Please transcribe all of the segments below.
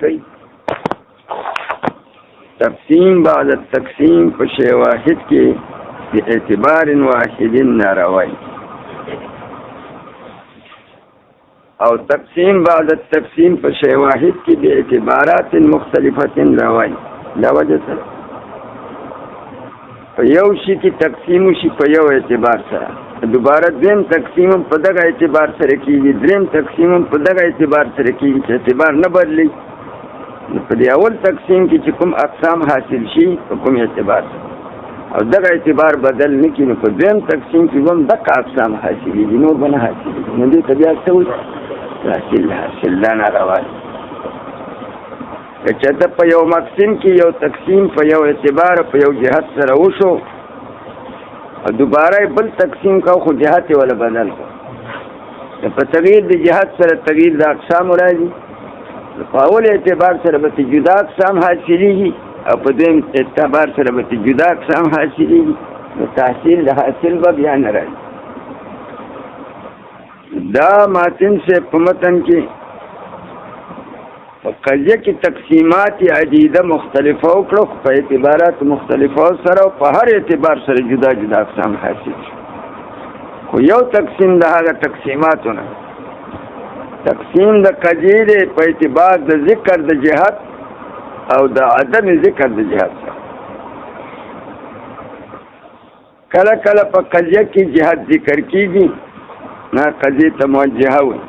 کوي. تقسیم بعد التقسیم په شی واحد کې باعتبار واحد ناروی او تقسیم بعد التقسیم په شی واحد کې باعتبارات مختلفه روی. دا وجه سره په یو شي کې تقسیم شي په یو اعتبار سره، دوباره دریم تقسیم په دغه اعتبار سره کېږي، دریم تقسیم په دغه اعتبار سره کېږي چې اعتبار نه بدلی. په دې اول تقسیم کې چې کوم اقسام حاصل شي په کوم اعتبار او دغه اعتبار بدل نه کړي، نو په دویم تقسیم کې هم دغه اقسام حاصلېږي، نور به نه حاصلېږي. نو دې ته بیا څه وایي؟ حاصل دا ناروا دي. که چېرته په یو مقسم کې یو تقسیم په یو اعتبار په یو جهت سره وشو او دوباره بل تقسیم کو خو جهت یې ولا بدل کړو، په تغییر د جهت سره تغییر د اقسام راځي. په اول اعتبار سره به جدا اقسام حاصلېږي او په دویم اعتبار سره به جدا اقسام حاصلېږي، نو تحصیل د حاصل به بیا نه راځي. دا ماتن سے په متن کې په قضیه کې تقسیمات عدیده مختلفه وکړو، په اعتبارات مختلفه سره او په هر اعتبار سره جدا جدا اقسام حاصل شي. خو یو تقسیم د هغه تقسیماتونه تقسیم د قضیه په اعتبار د ذکر د جهت او د عدم ذکر د جهت سره. کله کله په قضیه کې جهت ذکر کیږي، نه قضیه ته موجهه وي،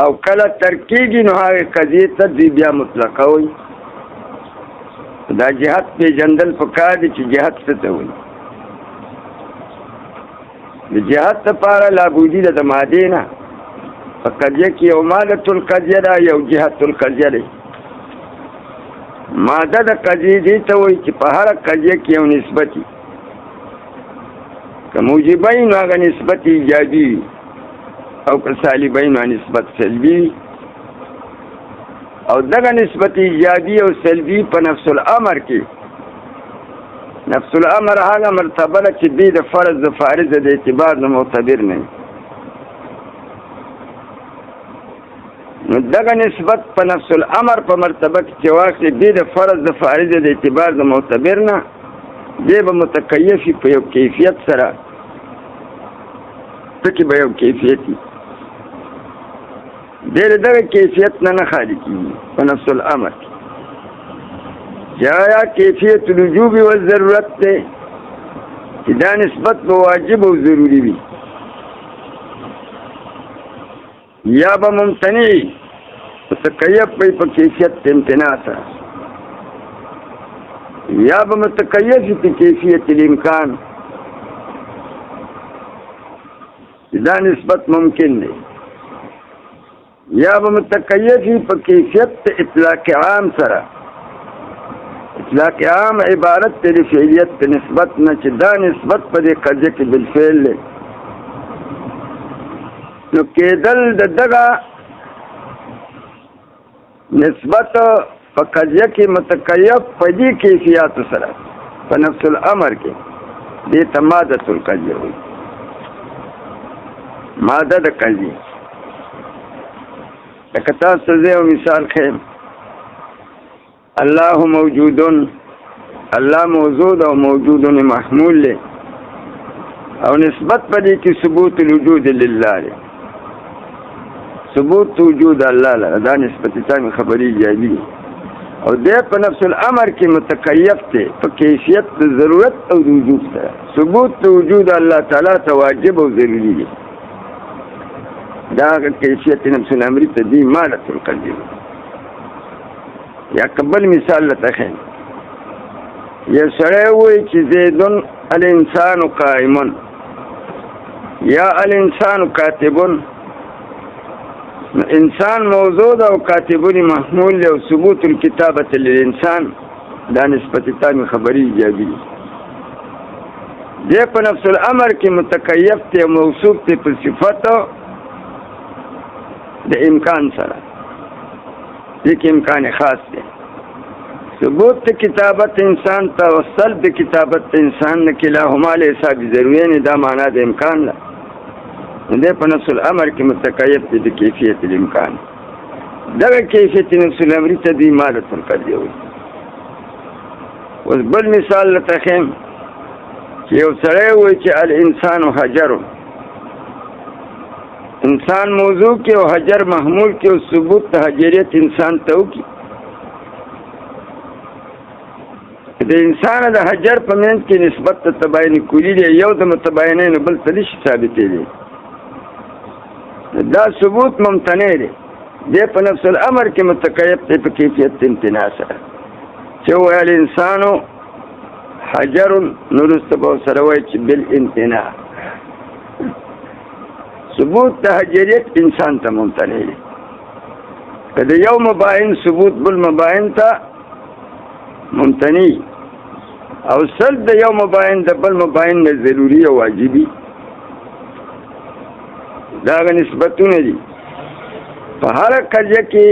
او کله ترکیږي نو هغه قضیه ته دی بیا مطلقه وي. دا جهت پیژندل پکار دي چې جهت څه ته وایي. د جهت لپاره لابودي د مادې نه په قضیه کې یو مادة القضیه ده، یو جهت القضیه ده. ماده د قضیې دې ته وایي چې په هره قضیه کې یو نسبت وي، که موجبین نو هغه نسبت ایجابي وي او که سالبین نو نسبت سلبي وي. او دغه نسبت ایجابي او سلبي په نفس الامر کې، نفس الامر هغه مرتبه ده چې دې د فرض د فارض د اعتبار د معتبر نه، نو دغه نسبت په نفس الامر په مرتبه کې چې واقع دې د فرض د فارض د اعتبار د معتبر نه، دې به متکیف په یو کیفیت سره، پکې به یو کیفیت وي، دې دغه کیفیت نه خالی کېږي په نفس الامر کې. یا کیفیت الوجوب و ضرورت ته چې دا نسبت به واجب او ضروری وي، یا به ممتنع متکیف وي په کیفیت امتناع سره، یا به متکیف په کیفیت الامکان دا نسبت ممکن دی، یا به متکیف په کیفیت اطلاق عام سره. اطلاق عام عبارت د فعلیت په نسبت نه چې دا نسبت په دې قضیه کې بالفعل دی، نو کېدل د دغه نسبت په قضیه کې متکیف په دې کیفیاتو سره په نفس الامر کې دې ته مادة القضیه وایي. ماده د قضیه لکه تاسو زه یو مثال ښیم، الله موجود، الله موجود او موجود محمول له، او نسبت په دې کې ثبوت الوجود لله له، ثبوت وجود الله له، دا نسبت تام خبري ایجابي، او دې په نفس الامر کې متکیف ته په کیفیت د ضرورت او د وجود سره. ثبوت وجود الله تعالی ته واجب او ضروري دی، دا کیفیت نفس الامر ته دی مادة القضیه. یا قبل مثال لته خیم، یا سړی وایي چې زیدن الانسان قائمن یا الانسان کاتبن، انسان موجود او کاتبن محمول له، ثبوت الكتابة للانسان دا نسبت تام خبری ایجابي. دې په نفس الامر کې متکیف ته موصوف ته په صفت د امکان سره، دې امکان خاص دی. ثبوت کتابت انسان ته او سلب کتابت انسان نه کلاهما له حساب ضروري، دا معنا د امکان ده. دې په نفس الامر کې متکیف دي د کیفیت الامکان. دغه کیفیت نفس الامری ته دوی مادة القضیه وایي. اوس بل مثال لته ښیم چې یو سړی وایي چې الانسان حجر، انسان موضوع کې او حجر محمول کې او ثبوت د حجریت انسان ته وکړي. د انسان د حجر په منځ کې نسبت ته تباین کلی دی، یو د متباینین بل ته نشي ثابتې دی. دا ثبوت ممتنع دی، دی په نفس الامر کې متکیف دی په کیفیت امتناع سره چې وایي الانسانو حجر، نو وروسته به ورسره وایي چې بالامتناع. ثبوت د حجریت انسان ته ممتنع دی. که د یو مباین ثبوت بل مباین ته ممتنع او سلب د یو مباین د بل مباین نه ضروري او واجبي، دا هغه نسبتونه دي. په هره قضیه کې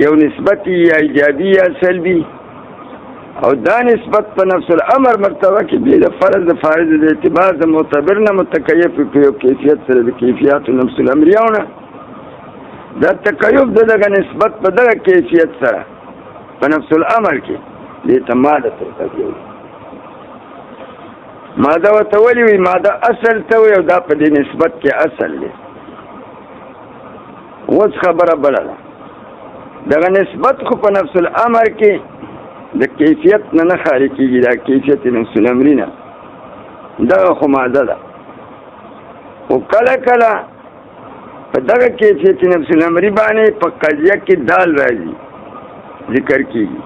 یو نسبت یا ایجابي یا سلبي، او دا نسبت په نفس الامر مرتبه کې بې د فرض د فارض د اعتبار د معتبر نه متکیف په یو کیفیت سره د کیفیات نفس الامریونه. دا تکیف د دغه نسبت په دغه کیفیت سره په نفس الامر کې دې ته ماده القضیه وایي. ماده ورته ولې وایي؟ ماده اصل ته وایي او دا په دې نسبت کې اصل دی. اوس خبره بله ده، دغه نسبت خو په نفس الامر کې د کیفیت نه خارج کېږي، دا کیفیت نفس الامری نه، دغه خو ماده ده. خو کله کله په دغه کیفیت نفس الامری باندې په قضیه کې دال راځي، ذکر کېږي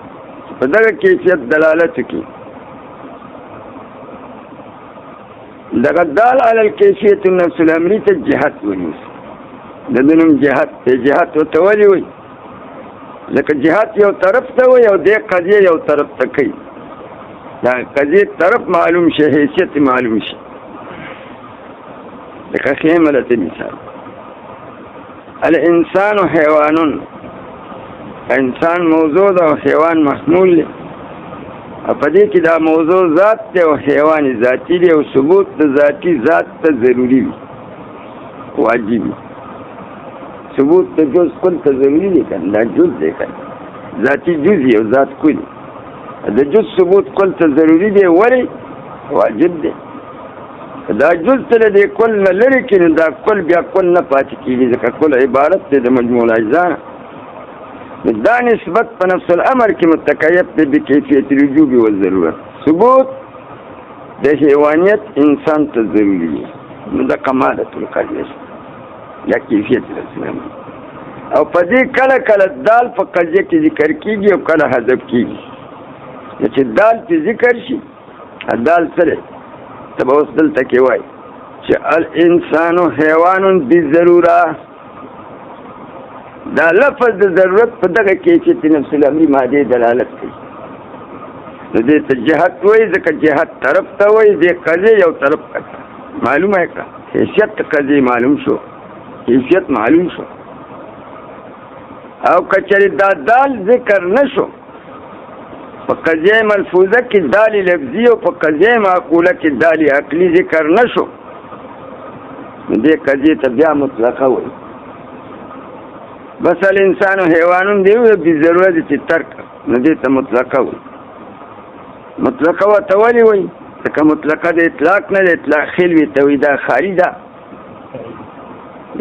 په دغه کیفیت دلالت کوي. دغه دال علی الکیفیت النفس الامری ته جهت ونیسي. د نوم جهت ته جهت ورته ولې وایي؟ لکه جهت یو طرف ته وایي او دې قضیه یو طرف ته کوي. دا قضیه طرف معلوم شي، حیثیت معلوم شي. لکه خیمه لته مثال، الانسان حیوان، انسان موضوع ده او حیوان محمول دی. په دې کې دا موضوع ذات دی او حیوان ذاتی دی، او ثبوت د ذاتی ذات ته ضروري وي، واجب وي. ثبوت د جز کل ته ضروري دی کنه، دا جز دی کنه، ذاتی جزئی او ذات کلی. د جز ثبوت کل ته ضروري دی، ولې واجب دی. دا جز ته د کل نه لرې کړي نو دا کل بیا کل نه پاتې کېږي، ځکه کل عبارت دی د مجموع الاجزا نه. دا نسبت په نفس الامر کې متکیف دی بکیفیت الوجوب والضرورت. ثبوت د حیوانیت انسان ته ضروري دی، نو دا کمالة القضیه یا کیفیت الاسلام. او په دې کله کله دال په قضیه کې ذکر کېږي او کله حذف کېږي. چې دال په ذکر شي، دال سره ته به اوس دلته کې وایي چې الانسان حیوان بالضروره. دا لفظ د ضرورت په دغه کیفیت نفس الامری مادې دلالت کوي. نو دې ته جهت وایي، ځکه جهت طرف ته وایي، دې قضیه یو طرف ته معلومه کړه. حیثیت قضیه معلوم شو، کیفیت معلوم شو. او کچری دا دال ذکر نشو په قضیه ملفوظه کې دال لفظي او په قضیه معقوله کې دال عقلي ذکر نشو، دې قضیه ته بیا مطلقه وایي. بس الانسان حیوانون دی بضرورت چې ترک، نو دې ته مطلقه وایي. مطلقه ورته ولې وایي؟ ځکه مطلقه د اطلاق نه، د اطلاق خیل وي ته وایي دا خالي ده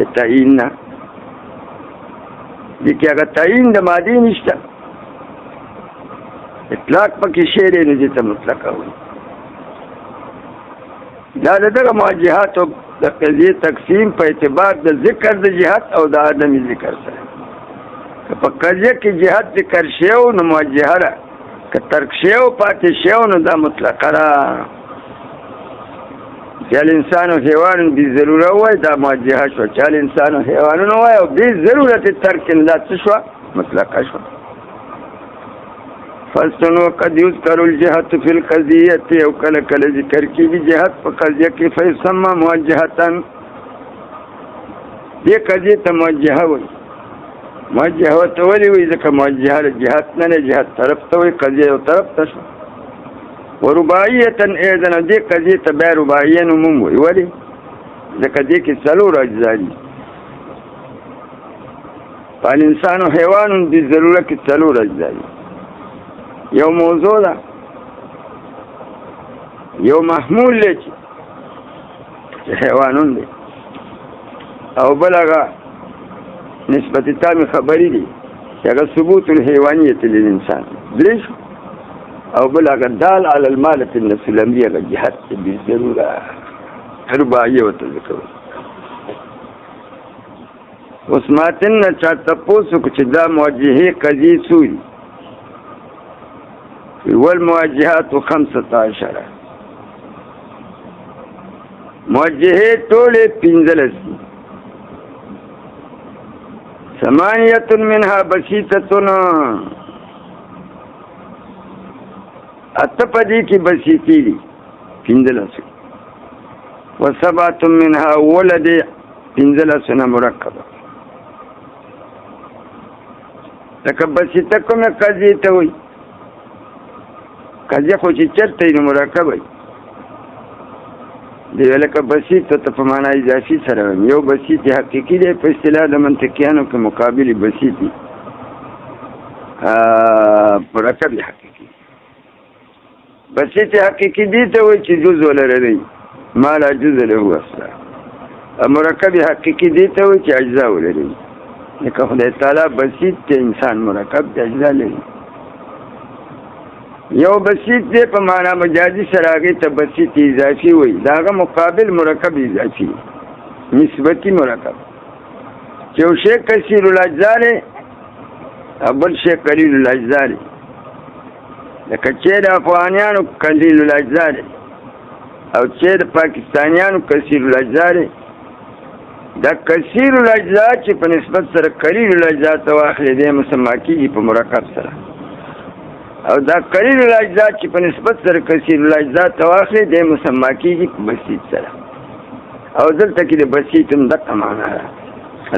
د تعیین نه. دې کې هغه تعیین د مادې نشته، اطلاق پکې شی دی، نو دې ته مطلقه وایي. دا د دغه موجهاتو د قضیې تقسیم په اعتبار د ذکر د جهت او د عدم ذکر سره. که په قضیه کې جهت ذکر شیو نو موجهه ده، که ترک شیو پاتې شیو نو دا مطلقه ده. چې الانسان حیوان بضروره وایي دا موجهه شوه، چې الانسان حیوانونه وایي او بضرورت ترک دا څه شوه؟ مطلقه شوه. فصل وقد يذكر الجهة في القضية، او کله کله ذکر کېږي جهت په قضیه کې، فیسمى موجهة، دې قضیې ته موجهه وایي. موجهه ورته ولې وایي؟ ځکه موجهه له جهت نه نه، جهت طرف ته وایي، قضیه یو طرف ته شوه. ورباعیة ایضا، دې قضیې ته بیا رباعیه نوم وایي. ولې؟ ځکه دې کې څلور اجزا دي. فالانسان و حیوان دې ضرورت کې څلور اجزا دي. یو موضوع ده، یو محمول دی چې حیوانون دی، او بل هغه نسبت تام خبری دی چې هغه ثبوت الحیوانیت للانسان درې شو، او بل هغه دال علی المالة النفس الامریه هغه جهت دې ضروره رباعیه ورته ذکر. اوس ماتن نه چا تپوس وکړو چې دا موجهې قضیې څو دي؟ والمواجهات 15 موجهې ټولې 15 دي. 8 منها بسيطة، اته پدې کې بسيطي دي 15، و7 منها ولد 15 مرکبه. لکه بسيطه کومه قضیه ته وایي؟ قضیه خو چې چرته وي نو مرکب وي. دی لکه بسيط ته په معنا اضافي سره یو بسيط حقيقي دی په اصطلاح د منطقيانو کې مقابل بسيط مرکب حقيقي. بسيط حقيقي دی ته وایي چې جزء ولري ما لا جزء له اصلا. مرکب حقيقي دی ته وایي چې اجزا ولري. لکه خدای تعالی بسيط ته انسان مرکب د اجزا لري. یو بسيط دی په معنا مجازي سره هغې ته بسيط اضافي وایي، د هغه مقابل مرکب اضافي نسبتي مرکب. چې یو شی کثیر الاجزا دی او بل شی قلیل الاجزا دی. لکه چې د افغانیانو قلیل الاجزا دی او چې د پاکستانیانو کثیر الاجزا دی. دا کثیر الاجزا چې په نسبت سره قلیل الاجزا ته واخلې دی مسما کېږي په مرکب سره، او دا قلیل الاجزا چې په نسبت سره کثیر الاجزا ته واخلې دی مسما کېږي په بسيط سره. او دلته کې د بسيط هم دقه معنا ده،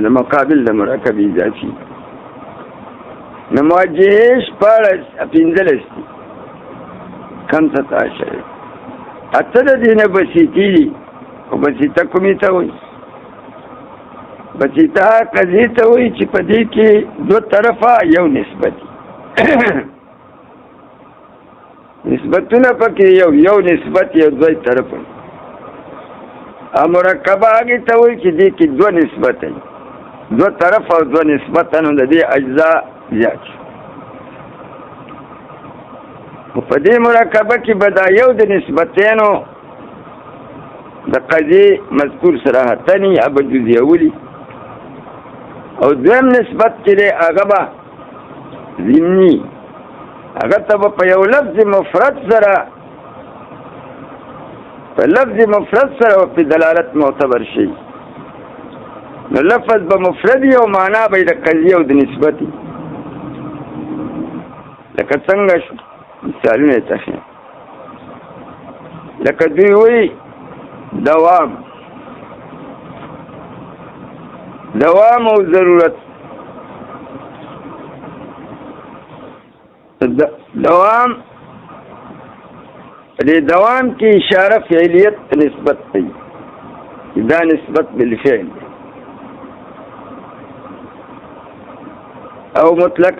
د مقابل د مرکب اضافي. نو موجهې 15 دي 15. اته د دې نه بسيطي دي، او بسيطه کومې ته وایي؟ بسيطه قضیې ته وایي چې په دې کې دو طرفه یو نسبت نسبتونه پکې یو نسبت یو دوی طرفه. او مرکبه هغې ته وایي چې دې کې دو نسبت دي، دو طرف او دو نسبت، نو د دې اجزا زیات شو. په دې مرکبه کې به دا یو د نسبتینو د قضیې مذکور صراحتن یا به جزیه ولي، او دویم نسبت چې دی هغه به ضمني، هغه ته به په یو لفظ مفرد سره په لفظ مفرد سره په دلالت معتبر شي. نو لفظ به مفرد او معنا به د قضیه او د نسبت. لکه څنګه شو مثالونه یې تخیم. لکه دوی وایي دوام او ضرورت. دوام دې دوام کې اشاره فعلیت نسبت دی، دا نسبت بالفعل. او مطلق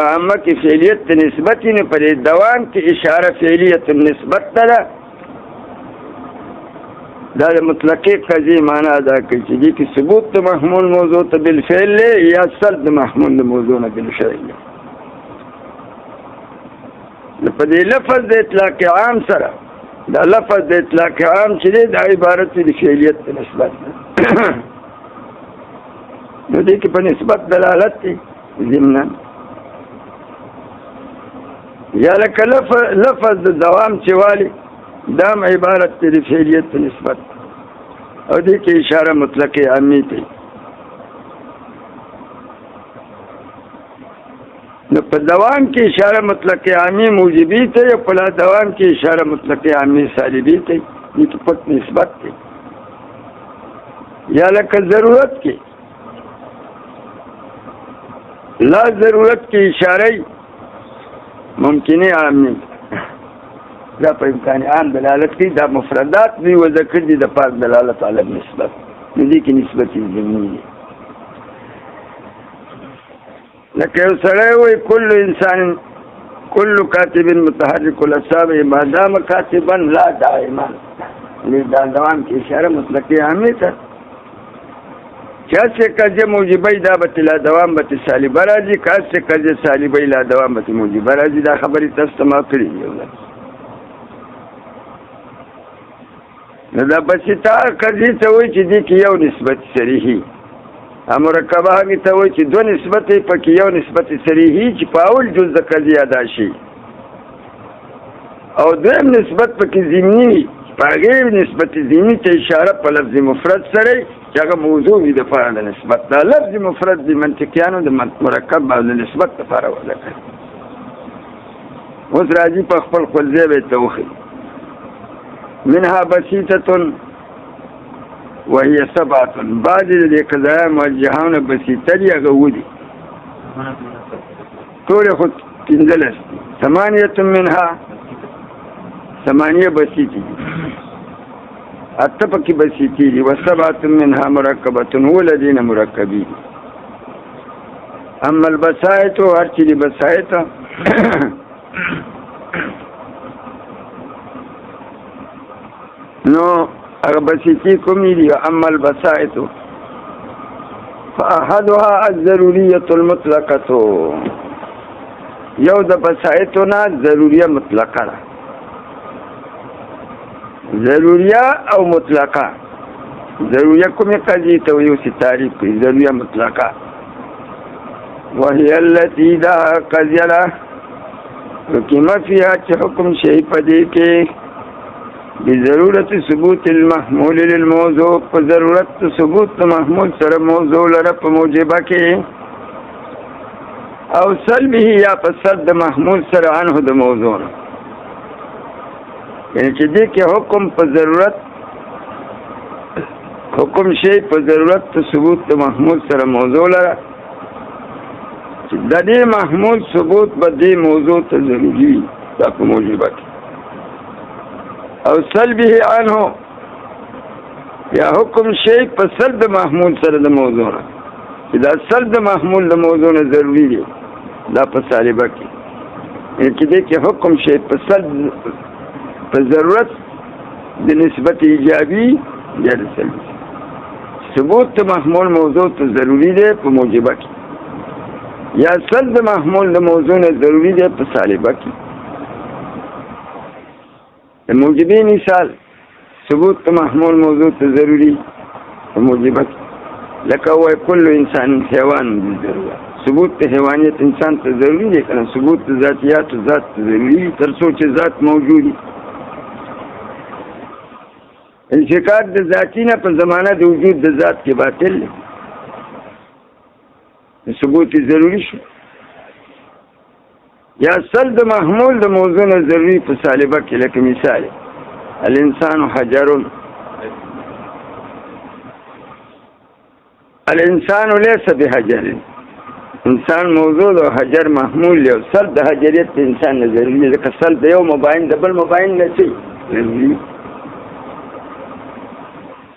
عامه کې فعلیت نسبت نه پر دوام کې اشاره فعلیت نسبت ده. دا مطلقه قضیه معنا ادا کوي چې دې کې ثبوت د محمول موضوع ته بالفعل یا سلب د محمول موضوع نه بالفعل. په دې لفظ د اطلاق عام سره دا لفظ د اطلاق عام چې دی دا عبارت د فعلیت نسبت ده. نو دې کې په نسبت دلالت دی ضمنا. یا لکه لفظ د دوام چې والی دام عبارت د فعلیت نسبت، او دې کې اشاره مطلقه عامی دی. نو په دوام کې اشاره مطلقه عامی موجبی ته، یا په دوام کې اشاره مطلقه عامی سالبی ته، دې کې پټ نسبت دی. یا لکه ضرورت کې لا ضرورت کې اشاره ممکنه عامی دا په امکان عام دلالت کوي. دا مفردات دی و ذکر دي د پاک دلالت علی نسبت، دې کې نسبت ضمنی دی. لکه یو سړی وایي کل کاتب متحرک الاعصاب ما دام کاتبا لا دائما، دا دوام کې اشاره مطلقه عامه ته کاسه کجه موجبه دا به لا دوام به سالبه راځي، کاسه کجه سالبه لا دوام به موجبه راځي. دا خبرې تاسو ته ما کړې دي. نو دا بسیطه قضیې ته وایي چې دې کې یو نسبت صریحي، مرکبه هغې ته وایي چې دوه نسبت یې پکې یو نسبت صریحي چې په اول جز د قضیې ادا شي، او دویم نسبت پکې ضمني وي، په هغې نسبت ضمني ته اشاره په لفظ مفرد سره چې هغه موضوع وي دپاره د نسبت. دا لفظ مفرد د منطقیانو د مرکب او د نسبت دپاره وضع کړي. اوس راځي په خپل ځای به یې ته وښیي. منها بسیطة وهي سبعة، بعض د قضایا موجهانو بسیطه دي هغه ودي ټولې خو 15 دي. 8 منها 8 بسیطې دي، 8 پکې بسیطې دي. و7 منها مرکبة، ولدین مرکبي دي. اما البسائط هر چې دي بسائط نو هغه بسیطې کومې دي؟ اما البسائط فاحدها الضروریة المطلقة، یو د بسائطو نه ضروریه مطلقه ده. ضروریه او مطلقه، ضروریه کومې قضیې ته وایي اوس تعریف کوي. ضروریه مطلقه وهي التي دا قضیه ده حکم فيها چې حکم شي په دې کې بضرورت ثبوت المحمول للموضوع، په ضرورت ثبوت محمول سره موضوع لره په موجبه کې، او سلبه یا په سلب د محمول سره عنه د موضوع نه، یعنی چې دې کې حکم په ضرورت حکم شي په ضرورت ثبوت د محمول سره موضوع لره، چې د دې محمول ثبوت به دې موضوع ته ضروري وي دا په موجبه کې، او سلبه عنه یا حکم شي په سلب د محمول سره د موضوع نه، چې دا سلب د محمول د موضوع نه ضروري دی دا په سالبه کې، یعنی چې دې کې حکم شي په سلب په ضرورت د نسبت ایجابي یا د سلبي، ثبوت د محمول موضوع ته ضروري دی په موجبه کې، یا سلب د محمول د موضوع نه ضروري دی په سالبه کې. موجبی مثال ثبوت محمول موضوع ته ضروری موجبه لکه وای کل انسان حیوان ضروري، ثبوت حیوانیت انسان ته ضروری دی کنه، ثبوت ذاتیات ذات ضروری تر څو چې ذات موجودی. انشقاق د ذاتی نه په زمانه د وجود د ذات کې باطل دی، ثبوت ضروری شو. یا سلب د محمول د موضوع نه ضروري په سالبه کې، لکه مثال الانسان حجر، الانسان ليس بحجر، انسان موضوع او حجر محمول دی، او سلب د حجریت د انسان نه ضروري دی، ځکه سلب د یو مباین د بل مباین نه شي ضروري.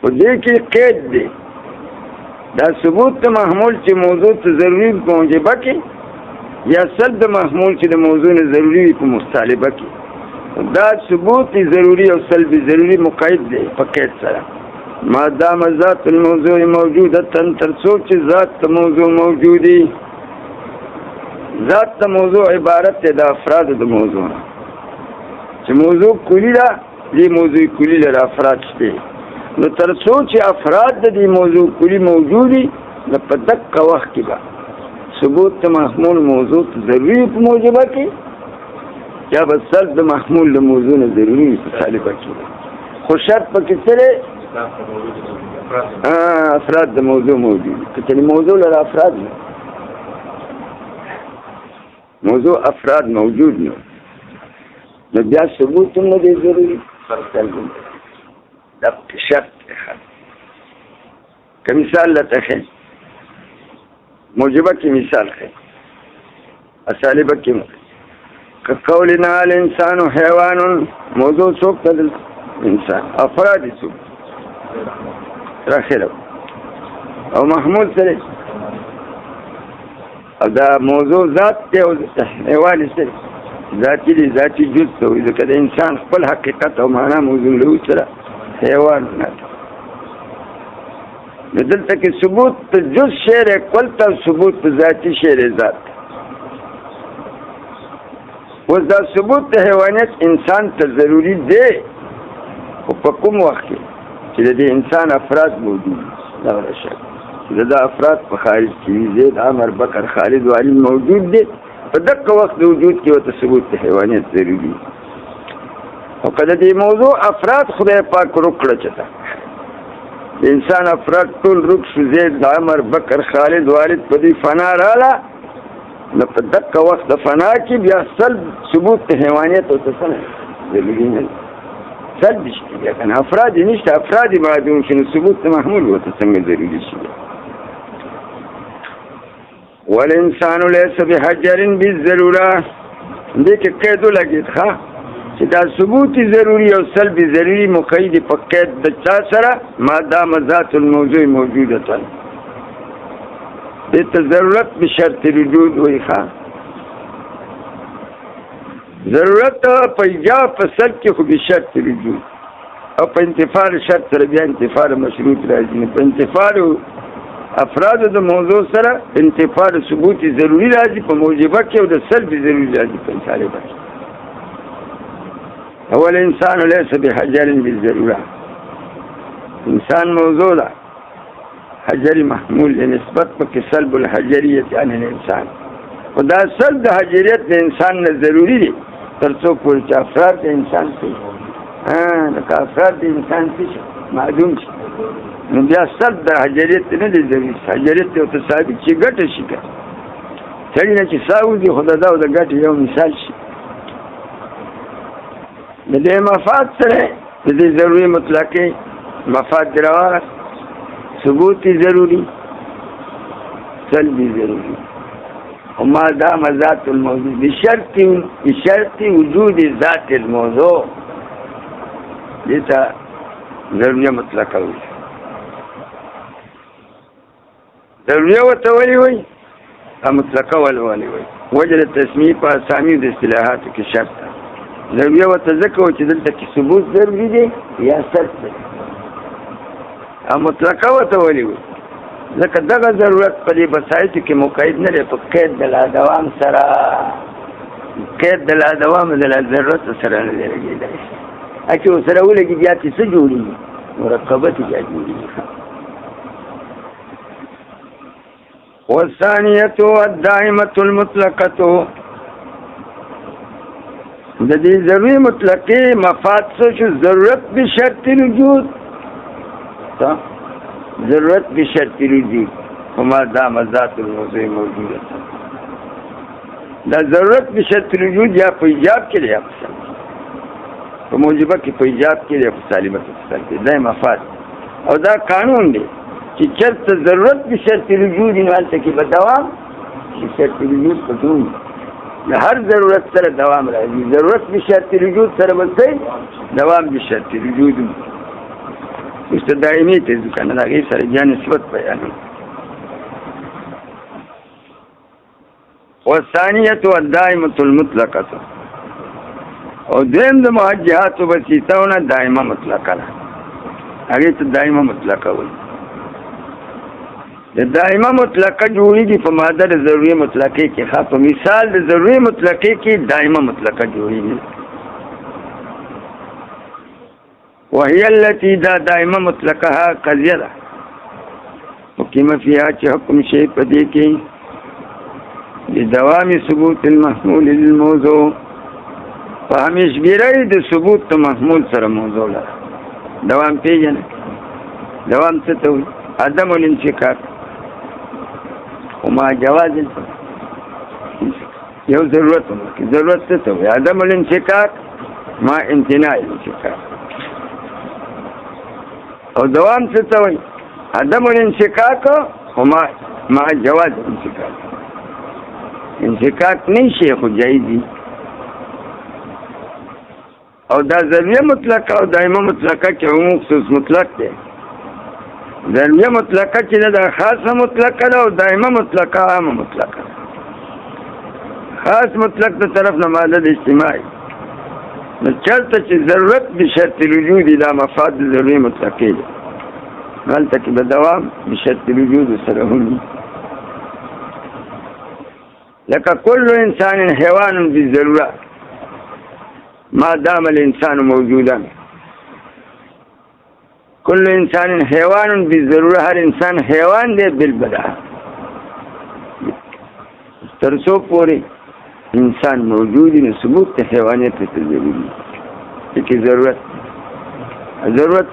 په دې کې قید دی دا ثبوت د محمول چې موضوع ته ضروري په موجبه کې، یا سلب د محمول چې د موضوع نه ضروري په مستالبه کې. دا ثبوت ضروری او سلب ضروری مقید دی په قید سره. ما دام ذات الموضوع موجوده تر څو چې ذات د موضوع موجودی. ذات د موضوع عبارت دی د افراد د موضوع نه، چې موضوع کلی ده دې موضوع کلی لري افراد شته، نو تر څو چې افراد د دې موضوع کلی موجودی نو په دقه وخت کې به ثبوت محمول موضوع ضروری په موجبه کې، یا به سلب د محمول د موضوع نه ضروری په سالبه کې. خو شرط پکې سره افراد د موضوع موجود، که موضوع لري افراد نه، موضوع افراد موجود نه، نو بیا ثبوت هم نه دی ضروری، دا شرط دی. که مثال لته ښیم موجبه کې مثال ښیم، اسالبه کې که قولنا الانسان حیوان، موضوع څوک ته انسان، افراد څوک راخیره، او محمول سره او دا موضوع ذات دی او حیوان سره ذاتی دی ذاتی جز ته وایي ځکه د انسان خپل حقیقت او معنا موضوع له سره حیوان نه دلته کې ثبوت جز شعر کل ته ثبوت ذاتی شعر ذات اوس دا ثبوت د حیوانیت انسان ته ضروری دی خو په کوم وخت کې چې د انسان افراد موجود دا ورشه دا افراد په خارج کې زید عمر بکر خالد وعلی موجود دي په دغه وخت د وجود کې وته ثبوت د حیوانیت ضروری او کله دې موضوع افراد خدای پاک روکړه چتا د انسان افراد ټول روک شو زید عمر بکر خالد والد په دې فنا رااله نو په دغه وخت د فنا کې بیا سلب ثبوت د حیوانیت او تصنع ضروری نه سلب شي بیا کنه افراد نشته افراد معدوم شنو ثبوت محمول او تصنع ضروری شي والانسان ليس بحجر بالضروره دې کې قید لګید ښه چې دا ثبوت ضروری او سلب ضروری مقید په قید د چا سره ما دام ذات الموضوع موجوده دې ته ضرورت بشرط وجود وي ښه ضرورت په ایجاب په سلب کې خو بشرط وجود او په انتفاع شرط سره بیا انتفاع مشروط راځي په انتفاع افراد د موضوع سره انتفاع ثبوت ضروری راځي په موجبه کې او د سلب ضروری راځي په طالبه اول انسان ليس بحجر بالضروره انسان موضوع ده حجر محمول لنسبت په سلب الحجریت عن الانسان خدا سلب د حجریت د انسان نه ضروری دي ترڅو پورې چې افراد د انسان شي لکه افراد د انسان شي معدوم شي نو بیا سلب د حجریت نه دی ضروري حجریت یو ثابت شي ګټه شي سړی نه چې ساو دي خدای دا د ګټې یو مثال شي د دې مفاد سره د دې ضروري مطلقې مفاد دراوه ثبوت ضروری سلبی ضروری وما دام ذات الموضوع بشرط وجود ذات الموضوع دیتا ضروری مطلقه ہوئی ضروری وتولی ہوئی مطلقه ولی ہوئی وجد تسمیه په اسامی د اصطلاحاتو کې شرط ضروری وتذکر چې دلته کې ثبوت ضروری دی یا شرط دی مطلقه وتولی ہوئی ځکه دغه ضرورت په دې بسایتو کې مقید نه دی په قید د لا دوام سره قید د لا دوام د لا ضرورت سره نه دی لګېدلی چې ورسره ولګي بیا چې څه جوړېږي مرکبات بیا جوړېږي والثانیة الدائمة المطلقة د دې ضروري مطلقې مفاد څه شو ضرورت بشرط الوجود ضرورت بشرط الوجود وما دام ذات الموضوع موجوده دا ضرورت بشرط الوجود یا په ایجاب کې یا په موجبه کې په ایجاب کې یا په سالمه کې دا مفاد او دا قانون دی چې چرته ضرورت بشرط الوجود نه حالت کې به دوام شرط الوجود په دوم هر ضرورت سره دوام راځي ضرورت بشرط الوجود سره بلته دوام بشرط الوجود دائمی ته ځکه نه هغې سره بیا نسبت بیانوي والثانیة الدائمة المطلقة او دویم د موجهاتو بسیطهونه دائمه مطلقه ده هغې ته دائمه مطلقه وایي د دائمه مطلقه جوړېږي په ماده د ضروري مطلقې کې ښه په مثال د ضروري مطلقې کې دائمه مطلقه جوړېږي وهي التي دا دائمه مطلقها قضیه ده حکم فيها چې حکم شي په دې کې لدوام ثبوت المحمول للموضوع په همیشګیرۍ د ثبوت محمول سره موضوع لره دوام پیژنه دوام څه ته وایي عدم الانفکاک وما جواز یو ضرورت څه ته وایي عدم الانفکاک ما امتناع الانفکاک او دوام څه ته وایي عدم الانفکاک وما مع جواز الانفکاک انفکاک نه شي خو جایز دي او دا ضروریه مطلقه او دائمه مطلقه کې عموم خصوص مطلق دی ضروریه مطلقه چې دا خاصه مطلقه ده او دائمه مطلقه عامه مطلقه خاص مطلق ته طرف نه ماده د اجتماعي نو چرته چې ضرورت بشرط الوجود الى مفاد ضروري مطلقې ده هلته کې به دوام بشرط الوجود سره هم لکه كل انسان حیوان بالضروره ما دام الانسان موجودا كل انسان حیوان بالضروره هر انسان حیوان دی بالبدع تر څو پورې انسان موجود نه ثبوت ته حیوانیت ته ضروري چې ضرورت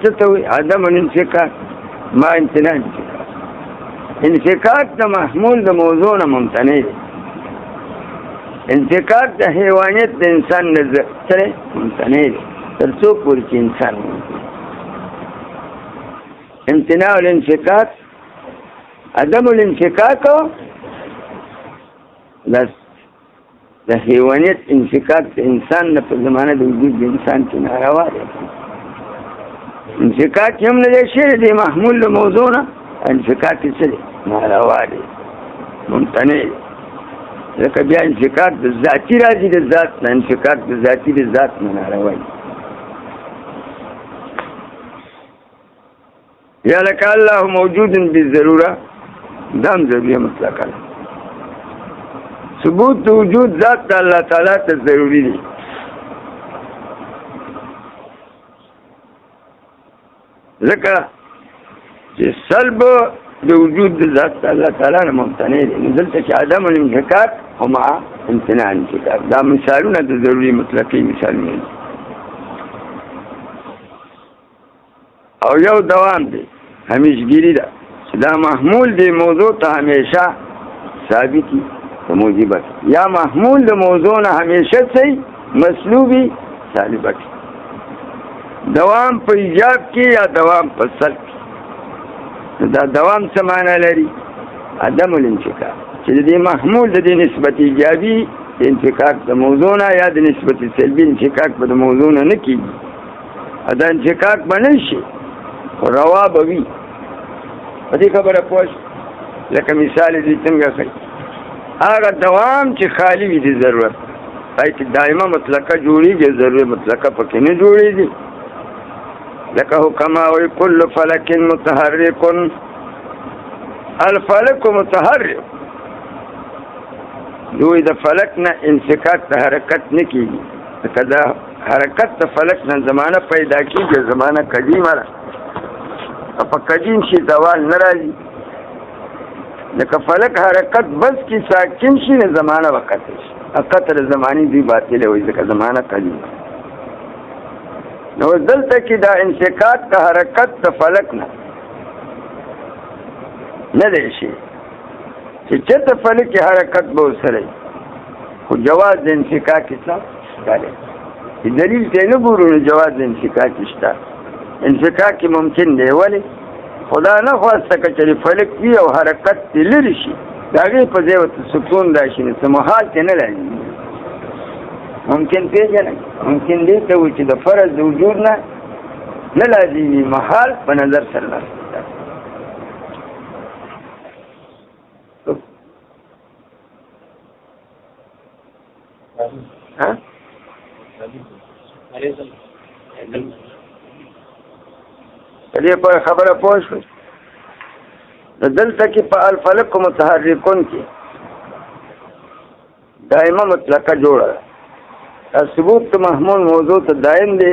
څه ته وي عدم الانفکاک ما امتناع انفکاک د محمول د موضوع نه ممتنع دی انفکاک د حیوانیت د انسان نه سره ممتنع دی تر څو پورې چې انسان امتناع الانفکاک عدم الانفکاک د حیوانیت انفکاک د انسان نه په زمانه د وجود د انسان کې ناروا دی انفکاک هم نه دی شی دی محمول د موضوع نه انفکاک یې څه دی ناروا دی ممتنع دی ځکه بیا انفکاک د ذاتي راځي د ذات نه انفکاک د ذاتي د ذات نه ناروا دی یا لکه الله موجود بالضروره دام ضروری مطلقا ثبوت وجود ذات د الله تعالی ته ضروری دی ځکه چې سلب د وجود د ذات د الله تعالی نه ممتنع دی نو دلته چې عدم الانفکاک او مع امتناع الانفکاک دا مثالونه د ضروري مطلقي مثالونه دي او یو دوام دی همیشګيري ده چې دا محمول دی موضوع ته همیشه ثابتي موجبت یا محمول د موضوع نه همیشه صحیح مسلوبي سالبت دوام په ایجاب کې یا دوام په سلب کې دا دوام څه معنی لري عدم الانفکاک چې د محمول د نسبت ایجابي انفکاک د موضوع نه یا د نسبت سلبي انفکاک په موضوع نه کیږي دا انفکاک باندې شي روا بوي په دې خبره پوښ لکه مثال دې څنګه کوي هغه دوام چې خالی وي د ضرورت پای کې دائمه مطلقه جوړیږي ضروري مطلقه پکې نه جوړیږي لکه کما وی کل فلک متحرک الفلک متحرک دوی د فلک نه انفکاک ته حرکت نه کیږي لکه دا حرکت د فلک نه زمانه پیدا کیږي زمانه قدیمه ده په قدیم شي زوال نه راځي لکه فلک حرکت بس کی ساکن شي نه زمانه وقت شي اقتر زمانی دی باطل وي ځکه زمانه قدیم نو دلته کې دا انفکاک د حرکت د فلک نه دی شي چې چېرته فلک حرکت به وسره خو جواز د انفکاک څه ښکاري دلیل ته نه ګورو جواز د انفکاک شته انفکاک ممکن دی ولې خدا نه خواسته که چې فلک وي او حرکت دې لرې شي د هغې په ځای ورته سکون راشي نو څه محال کې نه لازمي ممکن پېژنئ ممکن دې ته وایي چې د فرض د وجود نه لازمي محال په نظر سره لاسته دې په خبره پوه شوي دلته کې په الفلک متحرکون کې دائمه مطلقه جوړه ده ثبوت محمول موضوع ته دائم دی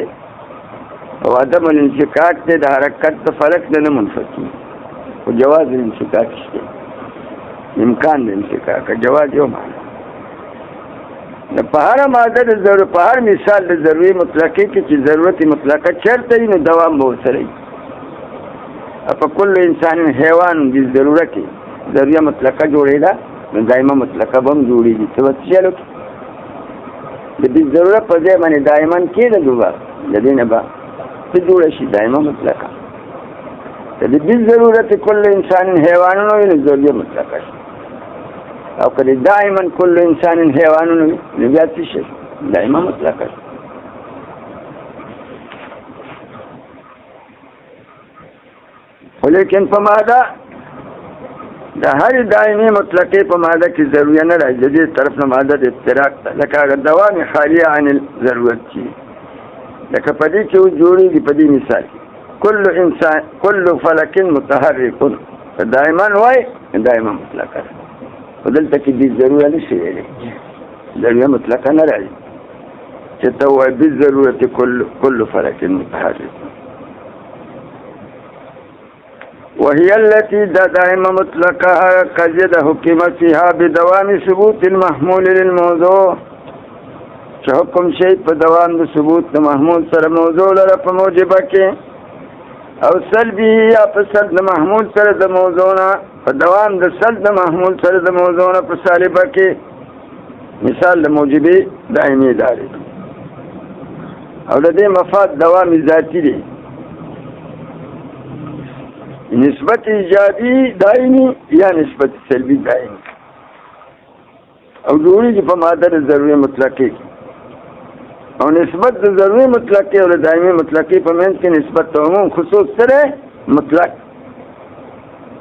او عدم الانفکاک دی د حرکت د فلک نه منفکی او جواز الانفکاک شته امکان د انفکاک جواز یو معنی په هر ماده د ضرورت په هر مثال د ضروري مطلقه کې چې ضرورت مطلقه چرته نو دوام به ورسره په کل انسان حیوان د ضرورت ضروري مطلقه جوړېده نو دایمه مطلقه به هم جوړېږي څه به چلو د دې ضرورت په ځای باندې دایما کېده دوباره د دې نه به څه جوړه شي دایمه مطلقه د دې ضرورت کل انسان حیوانونو وي نو ضروري مطلقه شي او که دائما کل انسان حیوانونو وي نو بیا څه شي دایمه مطلقه شي لیکن په ماده د هر دائمي مطلقې په ماده کې ضروریه نه راځي د دې طرف نه ماده د افتراق ده لکه هغه دوام خالیه عن الضرورت چې لکه په دې کې جوړېږي په دې مثال کل فلک متحرک دائما وای دائما مطلقه په دلته کې دې ضروریه نشي ویلی ضروریه مطلقه نه راځي چې ته وایي بالضرورت کل فلک متحرک وهي التي دائما مطلقها قد حكم فيها بدوام ثبوت المحمول للموضوع چې حکم شي په دوام د ثبوت د محمول سره موضوع لره په موجبه کې او سلبي یا په سلب د محمول سره د موضوع نه په دوام د سلب د محمول سره د موضوع نه په سالبه کې مثال د موجبه دائمي داري او د دې مفاد دوام ذاتي دی نسبت ایجابی دائمی یا نسبت سلبی دائمی او جوړیږي په ماده د ضروري مطلقې او نسبت د ضروري مطلقې او د دائمي مطلقې په منځ کې نسبت عموم خصوص سره مطلق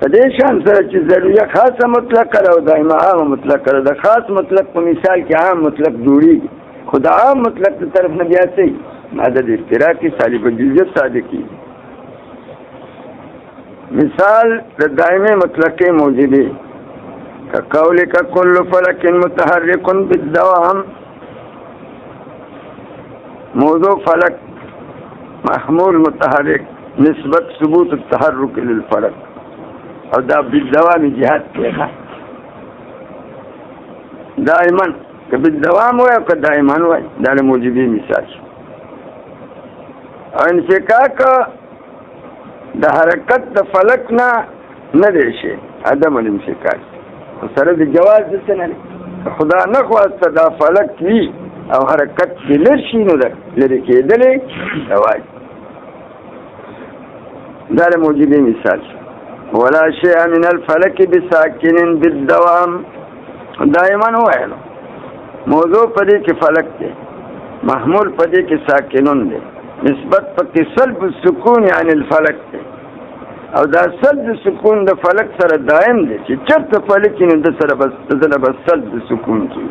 په دې شان سره چې ضروریه خاصه مطلق او دائمه عام مطلق د خاص مطلق په مثال کې عام مطلق جوړیږي خو د عام مطلق د طرف نه بیا سي ماده د اشتراکي سالب جزئیت صادقي مثال د دائمي مطلقې موجبه كقولك كل فلك متحرك بالدوام موضوع فلك محمول متحرك نسبت ثبوت التحرك للفلك او دا بالدوام جهات کېږي دائما که بالدوام وای او که دائما وای دا د موجبه مثال او انفکاک د حرکت د فلک نه دی شي عدم الانفکاک سره د جواز د څه نه خدا نه خواسته دا فلک وي او حرکت کې لر شي نو لرې کېدلی دوای دا د موجبه مثال ولا شيء من الفلك بساكن بالدوام دائما وایلو موضوع پدې کې فلک دی محمول پدې کې ساکنون دی نسبت پکې سلب السکون عن الفلک دی او دا سلب سکون د فلک سره دائم دی چې چرته فلک نو د سره بس سلب سکون کی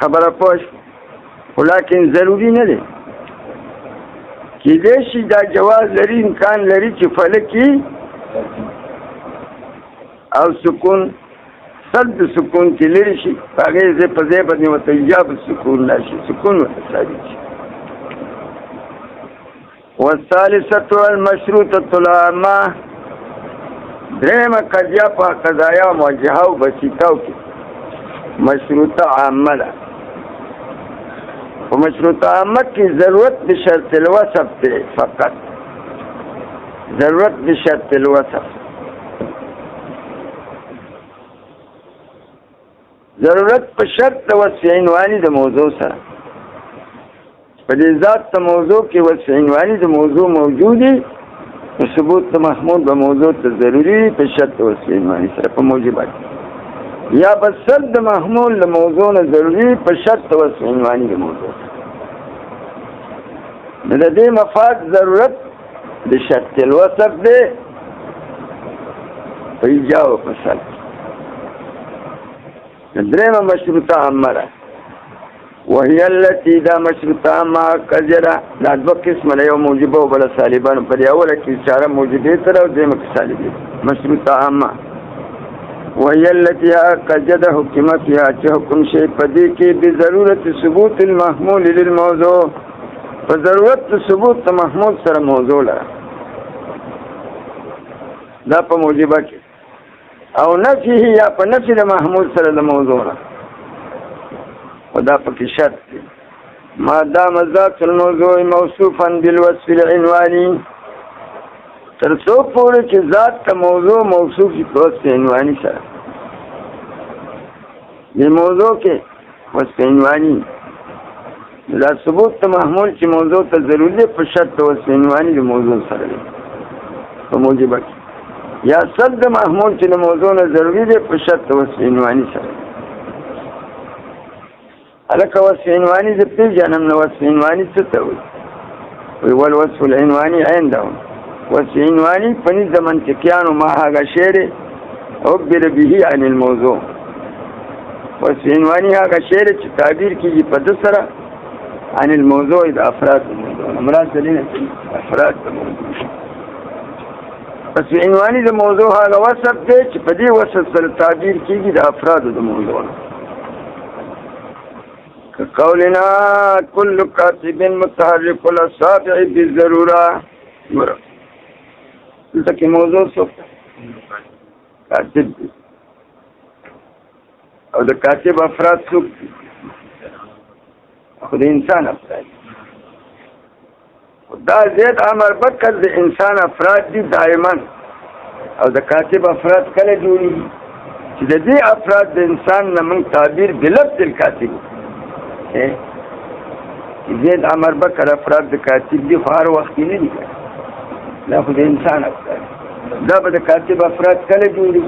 خبره پوش ولیکن ضروری نه دی کېدای شي دا جواز لري امکان لري چې فلک او سکون سلب سکون کې لري شي هغې ځای په ځای باندې ورته ایجاب سکون راشي سکون ورته ثابت شي والثالثة المشروطة العامة درېمه قضیه په قضایا موجهه او بسیطه کې مشروطه عامه ده په مشروطه عامه کې ضرورت بشرط الوصف دی فقط ضرورت بشرط الوصف ضرورت په شرط د وصف عنواني د موضوع سره په دې ذات ته موضوع کې وصف عنواني د موضوع موجودي په ثبوت د محمول به موضوع ته ضروري په شرط د وصف عنواني سره په موجبات یا په شرط د محمول د موضوع نه ضروري په شرط د وصف عنواني د موضوع د دې مفاد ضرورت د شرط الوصف دی په ایجاب په شرط درېمه مشروطه عامه ده وهي التي دا مشروطه عامه کجره دا دوه قسمه ده یو موجبه او بله سالبه نو په دې اوله کې اشاره موجبې سره او دویمه کې سالبې مشروطه عامه وهي التي قد حكم فيها چې حکم شي په دې کې بضرورت ثبوت المحمول للموضوع په ضرورت ثبوت محمول سره موضوع لره دا په موجبه کې او نفيه یا په نفي د محمول سره د موضوع نه و دا پکې شرط دی ما دام ذات الموضوع موصوفا بالوصف العنواني تر څو پورې چې ذات ته موضوع موصوف په وصف عنواني سره د موضوع کې وصف عنواني دا ثبوت ته محمول چې موضوع ته ضروري دی په شرط د وصف عنواني د موضوع سره دی په موجبه کې یا صد د محمول چې د موضوع نه ضروري دی په شرط د وصف عنواني سره هلکه وصف عنواني زه پېژنم نو وصف عنواني څه ته وایي والوصف العنواني عندهم وصف عنوانی پنیز د منطقیانو ما هغه شعر عبر به عن الموضوع. وصف عنوانی هغه شعر چې تعبیر کیږي په د سره عن الموضوع د افراد الموضوع مراد دلینه افراد الموضوع. وصف عنوانی د موضوع هغه وصف دی چې په دې وصف سره تعبیر کیږي د افراد د موضوع. قولنا كل كاتب متحرك الاصابع بالضروره. دلته کې موضوع څه کاتب او د کاتب افراد څوک خو د انسان افراد دا زید عمر بکر د انسان افراد دي دائما او د کاتب افراد کله جوړي چې د دې افراد د انسان نه موږ تعبیر بلفظ الکاتب زید عمر بکر افراد د کاتب دي خو هر وخت نه دي دا خو د انسان افراد دا به د کاتب افراد کله جوړي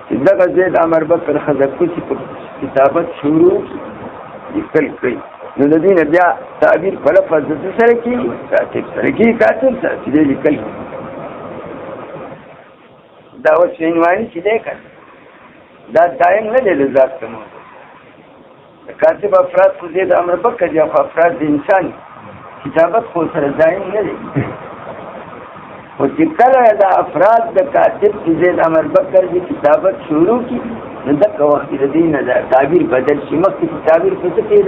چې دغه زید عمر بکر خزکوسی په کتابت شروع لیکل کوي نو د دې نه بیا تعبیر په لفظ د سره کې کاتب سره کې کاتب سره چې لیکل دا وصف عنوانی چې دی کړ دا دائم نه دی د ذات کوم کاتب افراد خو زید عمر بکر یا افراد د انسان کتابت خو سره دائم نه دی او چې کله دا افراد د کاتب چې زید عمر بکر د کتابت شروع کی نو دغه وخت د دې نه تعبیر بدل شي مخکې تعبیر په څه کې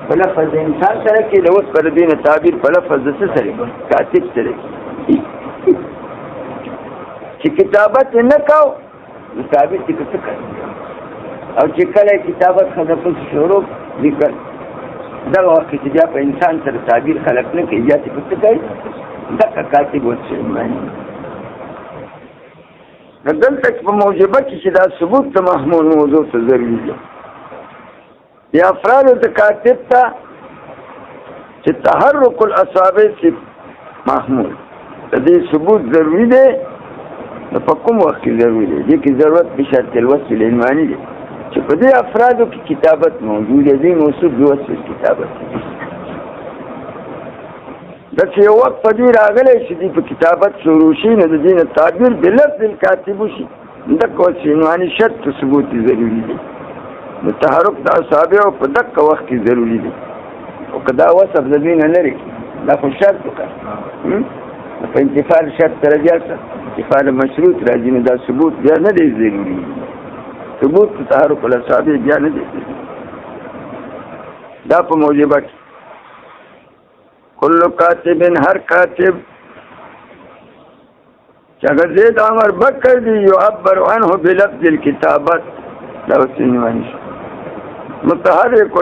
په لفظ د انسان سره کې د اوس پر دې نه تعبیر په لفظ د څه سره کاتب سره چې کتابت نه کاو نو تعبیر چې څه کوي او چې کله کتابت خدای په شروع لیکل دغه وخت چې بیا په انسان سره تعبیر خلق نه کوي یا څه کوي دغه کاتب وڅ معنی دلته په موجبه کې چې دا ثبوت د محمول موضوع ته ضروري دی یا افراد د کاتب ته چې تحرک الاصابع سے محمول د دې ثبوت ضروري دی په کوم وخت کې ضروري دی دې کې ضرورت به شرط الوصف العنوانی دی چې په دې افرادو کې کتابت موجود دی موصوف بوصف کتابت دا چې یو وخت په دې راغلی چې دې په کتابت شروع شي نو د دې نه تعبیر بلفظ الکاتب شي دغه وصف عنواني شرط ثبوت ضروري دی نو تحرک د اصابع په دغه وخت کې ضروري دی او که دا وصف د دې نه لري دا خو شرط وکړه په انتفاع شرط سره بیا انتفاع مشروط راځي نو دا ثبوت بیا نه دی ضروري ثبوت تحرک الاصابع بیا نه دی دا په موجبه کې کل کاتب هر کاتب چې اگر زید عمر بکر دی یعبر عنه بلفظ الكتابت دا وسنوانی متحرک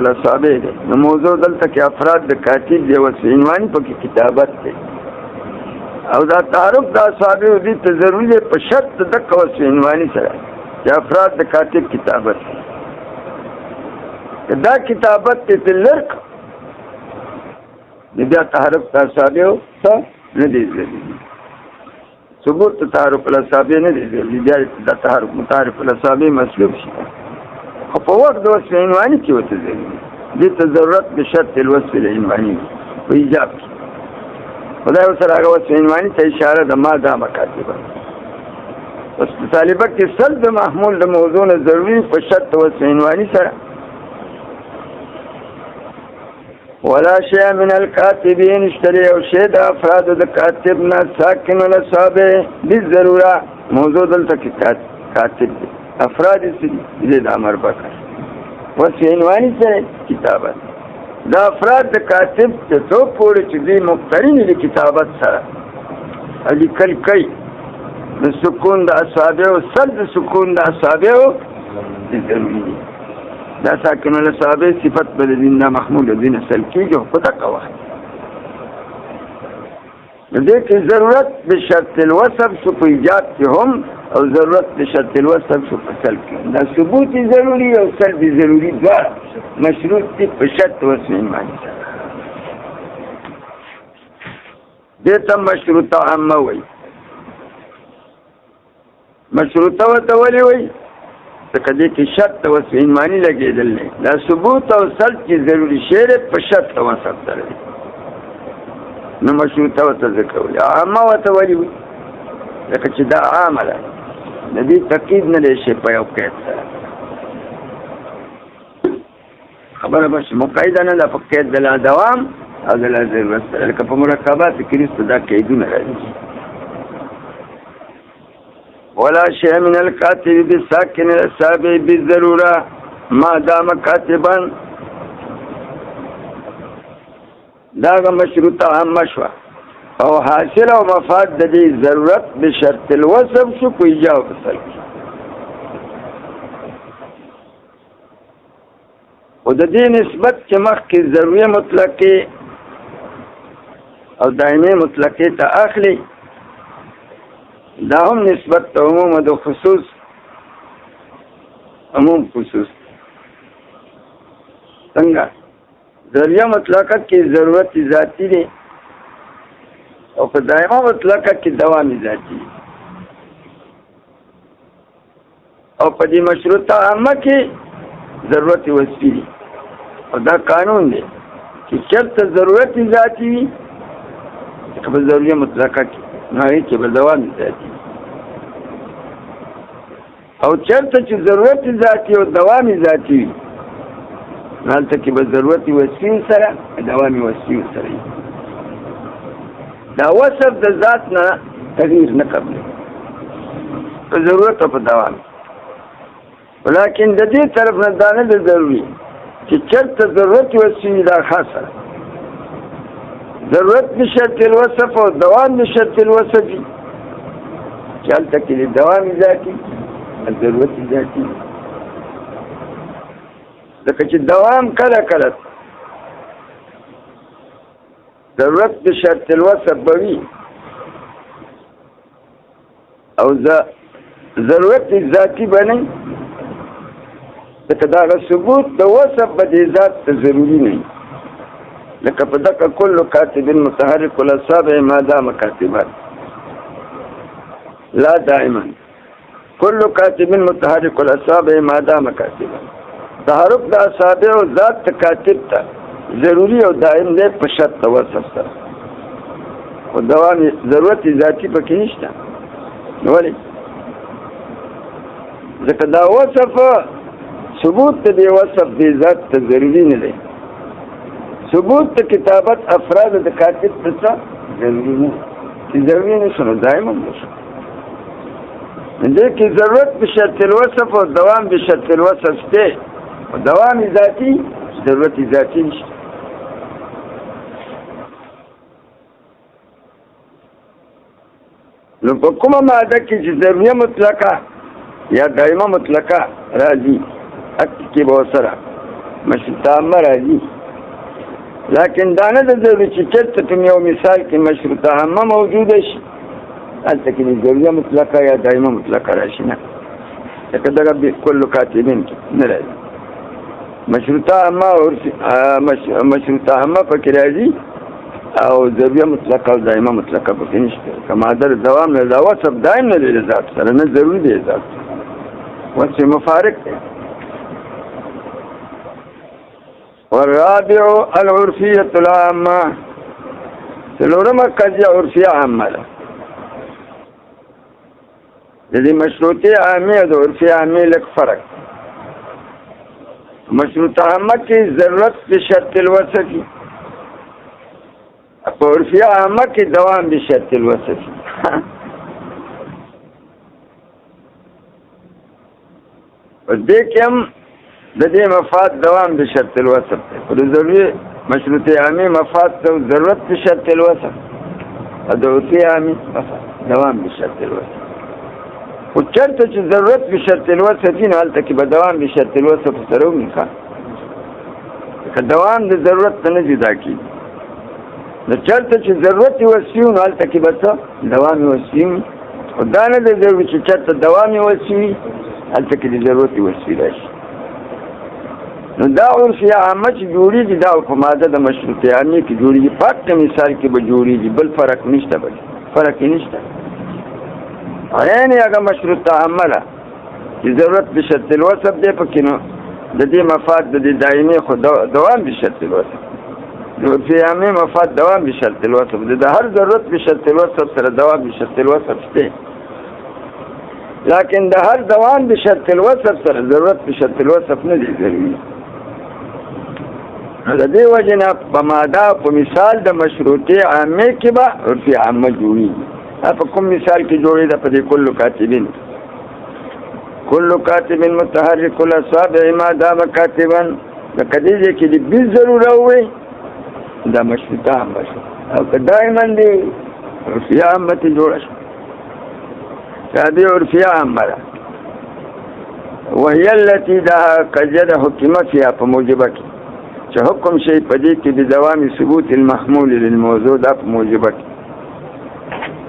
الاصابع دی نو موضوع دلته کې افراد د کاتب دی وسنوانی په کتابت دی او دا تعارف د اصابع دی ته ضروري دی په شرط د وسنوانی سره چې افراد د کاتب کتابت دا کتابت ته لرک بیا تعارف د اصابع څه نه دی ثبوت تعارف الاصابع نه دی بیا د تعارف الاصابع مسلوب شي خو په وخت د وصف عنواني کې وته دی دې ته ضرورت به شرط الوصف العنواني په ایجاب خدای سره هغه وصف عنواني ته اشاره د ما دا مکاتبه بس طالبه کې سلب محمول د موضوع نه ضروري په شرط وصف عنواني سره ولا شيء من الكاتبين اشتري او شيء د افراد د کاتبنا ساکن الاصابع بالضروره موضوع دلته کې کاتب افراد زید عمر بکر وصف عنواني سره کتابت دا افراد د کاتب ته څو پوره چې دی مقترن د کتابت سره علي کوي د سکون د اصابع او سلب سکون د اصابع ضروري دا ساکن الاصابع صفت بدین محمول دین سلکی جو خدا کا وقت دې کې ضرورت به شرط الوصف شو په ایجاد کې هم او ضرورت به شرط الوصف شو په سلب کې دا ثبوت ضروری او سلب ضروری دا مشروط دي په شرط وصف معنی دې ته مشروطه عامه وي مشروطه وتولي وي کدی کې شرط وصف عنوانی لګیدل نه دا ثبوت او سلب کې ضروری شعر په شرط وصف سره نو مشروطه ورته ځکه وایي. عامه ورته ولې وایي؟ ځکه چې دا عامه ده، د دې تقید نه دی شي په یو قید سره. خبره به شي مقیده نه ده په قید د لا دوام او د لا ضرورت سره، لکه په مرکباتو کې وروسته دا قیدونه راځي. ولا شيء من الكاتب بالساكن السابع بالضروره ما دام کاتبا. داغه مشروطه عامه شوه او حاصل او مفاد د دې ضرورت بشرط الوصف شو په ایجاب وصل کې. او د دې نسبت چې مخکې ضروري مطلقې او دائمي مطلقې ته اخلي، دا هم نسبت ته عموم د خصوص عموم خصوص. څنګه ضروري مطلقه کې ضرورت ذاتی دی او په دائمه مطلقه کې دوام ذاتی دی، او په دې مشروطه عامه کې ضرورت وصفي دی. او دا قانون دی چې چېرته ضرورت ذاتی وي په ضروري مطلقه کې نو هغې کې به دوام ذاتی وي، او چېرته چې ضرورت ذاتی او دوام ذاتی وي نو هلته کې به ضرورت وصفي سره دوام وصفي سره وي. دا وصف د ذات نه تغییر نه قبلوي په ضرورت او په دوام، ولیکن د دې طرف نه دا نه ده ضروري چې چېرته ضرورت وصفي دا خاصه ضرورت بشرط الوصف او دوام بشرط الوصف وي، چې هلته کې د دوام ذاتي ضرورت ذاتي. لکه چې دوام کله کله ضرورت بشرط الوصف به وي او ضرورت ذاتي به نه وي، ځکه دغه ثبوت د وصف به دې ذات ته ضروري نه وي. لکه په دغه کل کاتب متحرک الاصابع ما دام کاتبا لا دائما کل کاتب متحرک الاصابع ما دام کاتبا. تحرک د اصابع او ذات ته کاتب ته ضروري او دائم دی په شرط د وصف سره، خو دوام ضرورت ذاتي پکې نشته. ولې؟ ځکه دا وصف ثبوت د دې وصف دې ذات ته ضروري نه دی. ثبوت د کتابت افراد د کاتب څه ضروري نه، چې ضروري نه شنو دائم هم نشو. دې کې ضرورت بشرط الوصف او دوام بشرط الوصف دی، او دوام ذاتي ضرورت ذاتي نشته. نو په کومه ماده کې چې ضروري مطلقه یا دائمه مطلقه راځي هغې کې به ورسره مشروطه عامه راځي، لیکن دا نه ده ضروري چې چېرته کوم یو مثال کې مشروطه عامه موجوده شي هلته کې د ضروري مطلقه یا دائمه مطلقه راشي نه، لکه دغه کلو کاتبین کې نه راځي. مشروطه عامه مشروطه عامه پکې راځي او ضروري مطلقه او دائمه مطلقه پکې نشته. که مادر دوام نه دا وصف دائم نه دی د ذات سره، نه ضروري دی ذات وصف مفارق دی. والرابع العرفية العامة. څلورمه قضیه عرفیه عامه ده. د دې مشروطې عامې او د عرفیه عامې لږ فرق. مشروطه عامه کې ضرورت بشرط الوصف وي، په عرفیه عامه کې دوام بشرط الوصف وي. په دې کې هم د دې مفاد دوام بشرط الوصف دی. په ضروري مشروطې عامې مفاد ته ضرورت بشرط الوصف او د عرفیه عامې مفاد دوام بشرط الوصف. خو چېرته چې ضرورت بشرط الوصف وي نو هلته کې به دوام بشرط الوصف سره ومي ښه، که دوام د ضرورت ته نه جدا کېږي. نو چېرته چې ضرورت وصفي وي نو هلته کې به څه دوام وصفي وي، خو دا نه دی ضروري چې چېرته دوام وصفي وي هلته کې د ضرورت وصفي راشي. نو دا عرفیه عامه چې جوړېږي دا په ماده د مشروطې عامې کې جوړېږي، په هغه مثال کې به جوړېږي، بل فرق نشته، بل فرق یې نشته. عین هغه مشروطه عامه ده چې ضرورت بشرط الوصف دی پکې، نو د دې مفاد د دې دایمي خو دوام بشرط الوصف د عرفي عامه مفاد دوام بشرط الوصف ده هر ضرورت بشرط الوصف سره دوام بشرط الوصف شته لكن ده هر دوام بشرط الوصف سره ضرورت بشرط الوصف نه دی ضروري دا دې وجنه په ماده په مثال د مشروطه عامه کې به عرفي عامه جوړي په کوم مثال کې جوړي ده په دې کل کاتبین کل کاتب متحرک الاصابع ما دام کاتبا د کدیجه کې د بي ضروره وي دا مشروطه عامه او که دائما دی عرفي عامه جوړه هذه عرفي عامه وهي التي دا قد حكمت فيها په موجبه کې چې حکم شي په دې کې د دوام ثبوت المحمول للموضوع دا په موجبه کې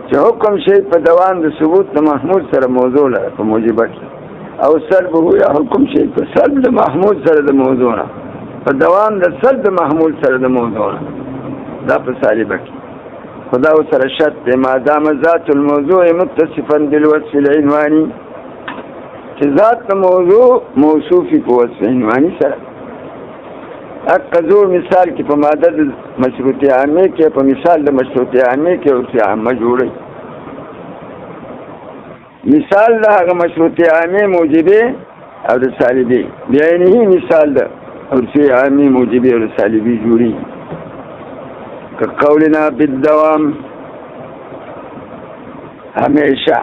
چې حکم شي په دوام د ثبوت د محمول سره موضوع لره په موجبه کې او سلب هو یا حکم شي په سلب د محمول سره د موضوع نه په دوام د سلب د محمول سره د موضوع نه دا په سالبه کې خدا سره شرط ما دام ذات الموضوع متصفا بالوصف العنواني چې ذات موضوع موصوفي په وصف عنواني سره اقضور مثال کې په ماده د مشروطه عامه کې په مثال د مشروطه عامه کې عرفي عامه جوړي مثال د هغه مشروطه عامه موجبه او د سالبي بیانې مثال د عرفي عامه موجبه او د سالبي جوړي كقولنا بالدوام همیشه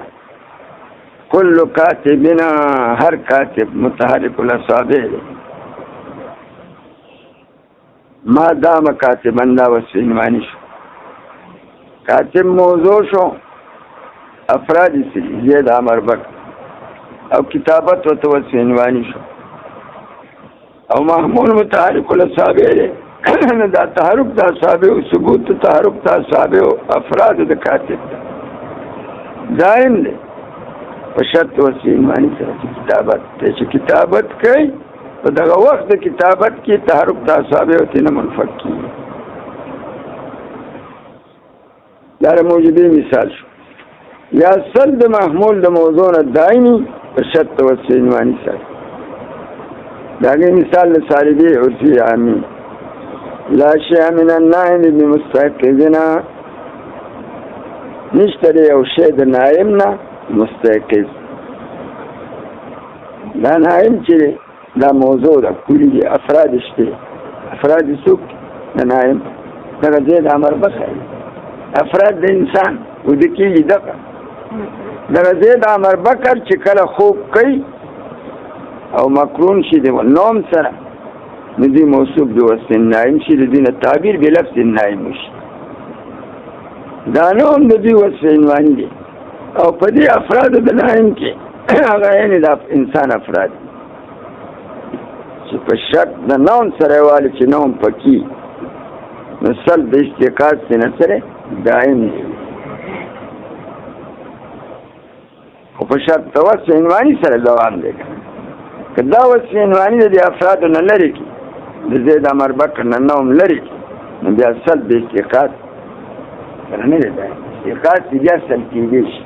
كل كاتبنا هر كاتب متحرك الاصابع ما دام کاتبا دا وصف عنوانی شو کاتب موضوع شو افراد زید عمر بک او کتابت و وصف عنوانی شو او محمول متحرک الاصابع دا تحرک دا اصابع و ثبوت تحرک دا اصابع و افراد دا کاتب دائم دے وشرط وصف عنوانی سره کتابت ته کتابت کئی په دغه وخت د کتابت کې تحرک د اصابع او تنه منفک کی دا موجبه مثال شو یا سلب محمول د موضوع دائمی په شرط وصف عنوانی سره داغه مثال لسالبی عرفی عامی لا شیء من النائم بمستيقظنا نشتری او شی د نائمنا مستيقظ دا نائم چې دا موضوع دا کلی دی افراد شته افراد سوک دا نائم دا زید عمر بخیر افراد دا انسان و دکی دقا دا زید عمر بکر چې کله خوب کئی او مقرون شي دی و نوم سره ندی موصوب دی وصف نائم شي دی نه تعبیر بلفظ نائم شي دا نوم ندی وصف عنوانی دی او په دې افراد د نائم کې هغه یعنی دا انسان افراد چې په شرط د نوم سره والی چې نوم پکې نو سلب د اشتقاق سره سره دائم دی خو په شرط د وصف عنواني سره دوام دی که دا وصف عنواني د افرادو نه لرې کړي د زید عمر بکر نه نوم لرې کړي نو بیا سلب د اشتقاق سره نه دی دائم اشتقاق بیا سلب کېدی شي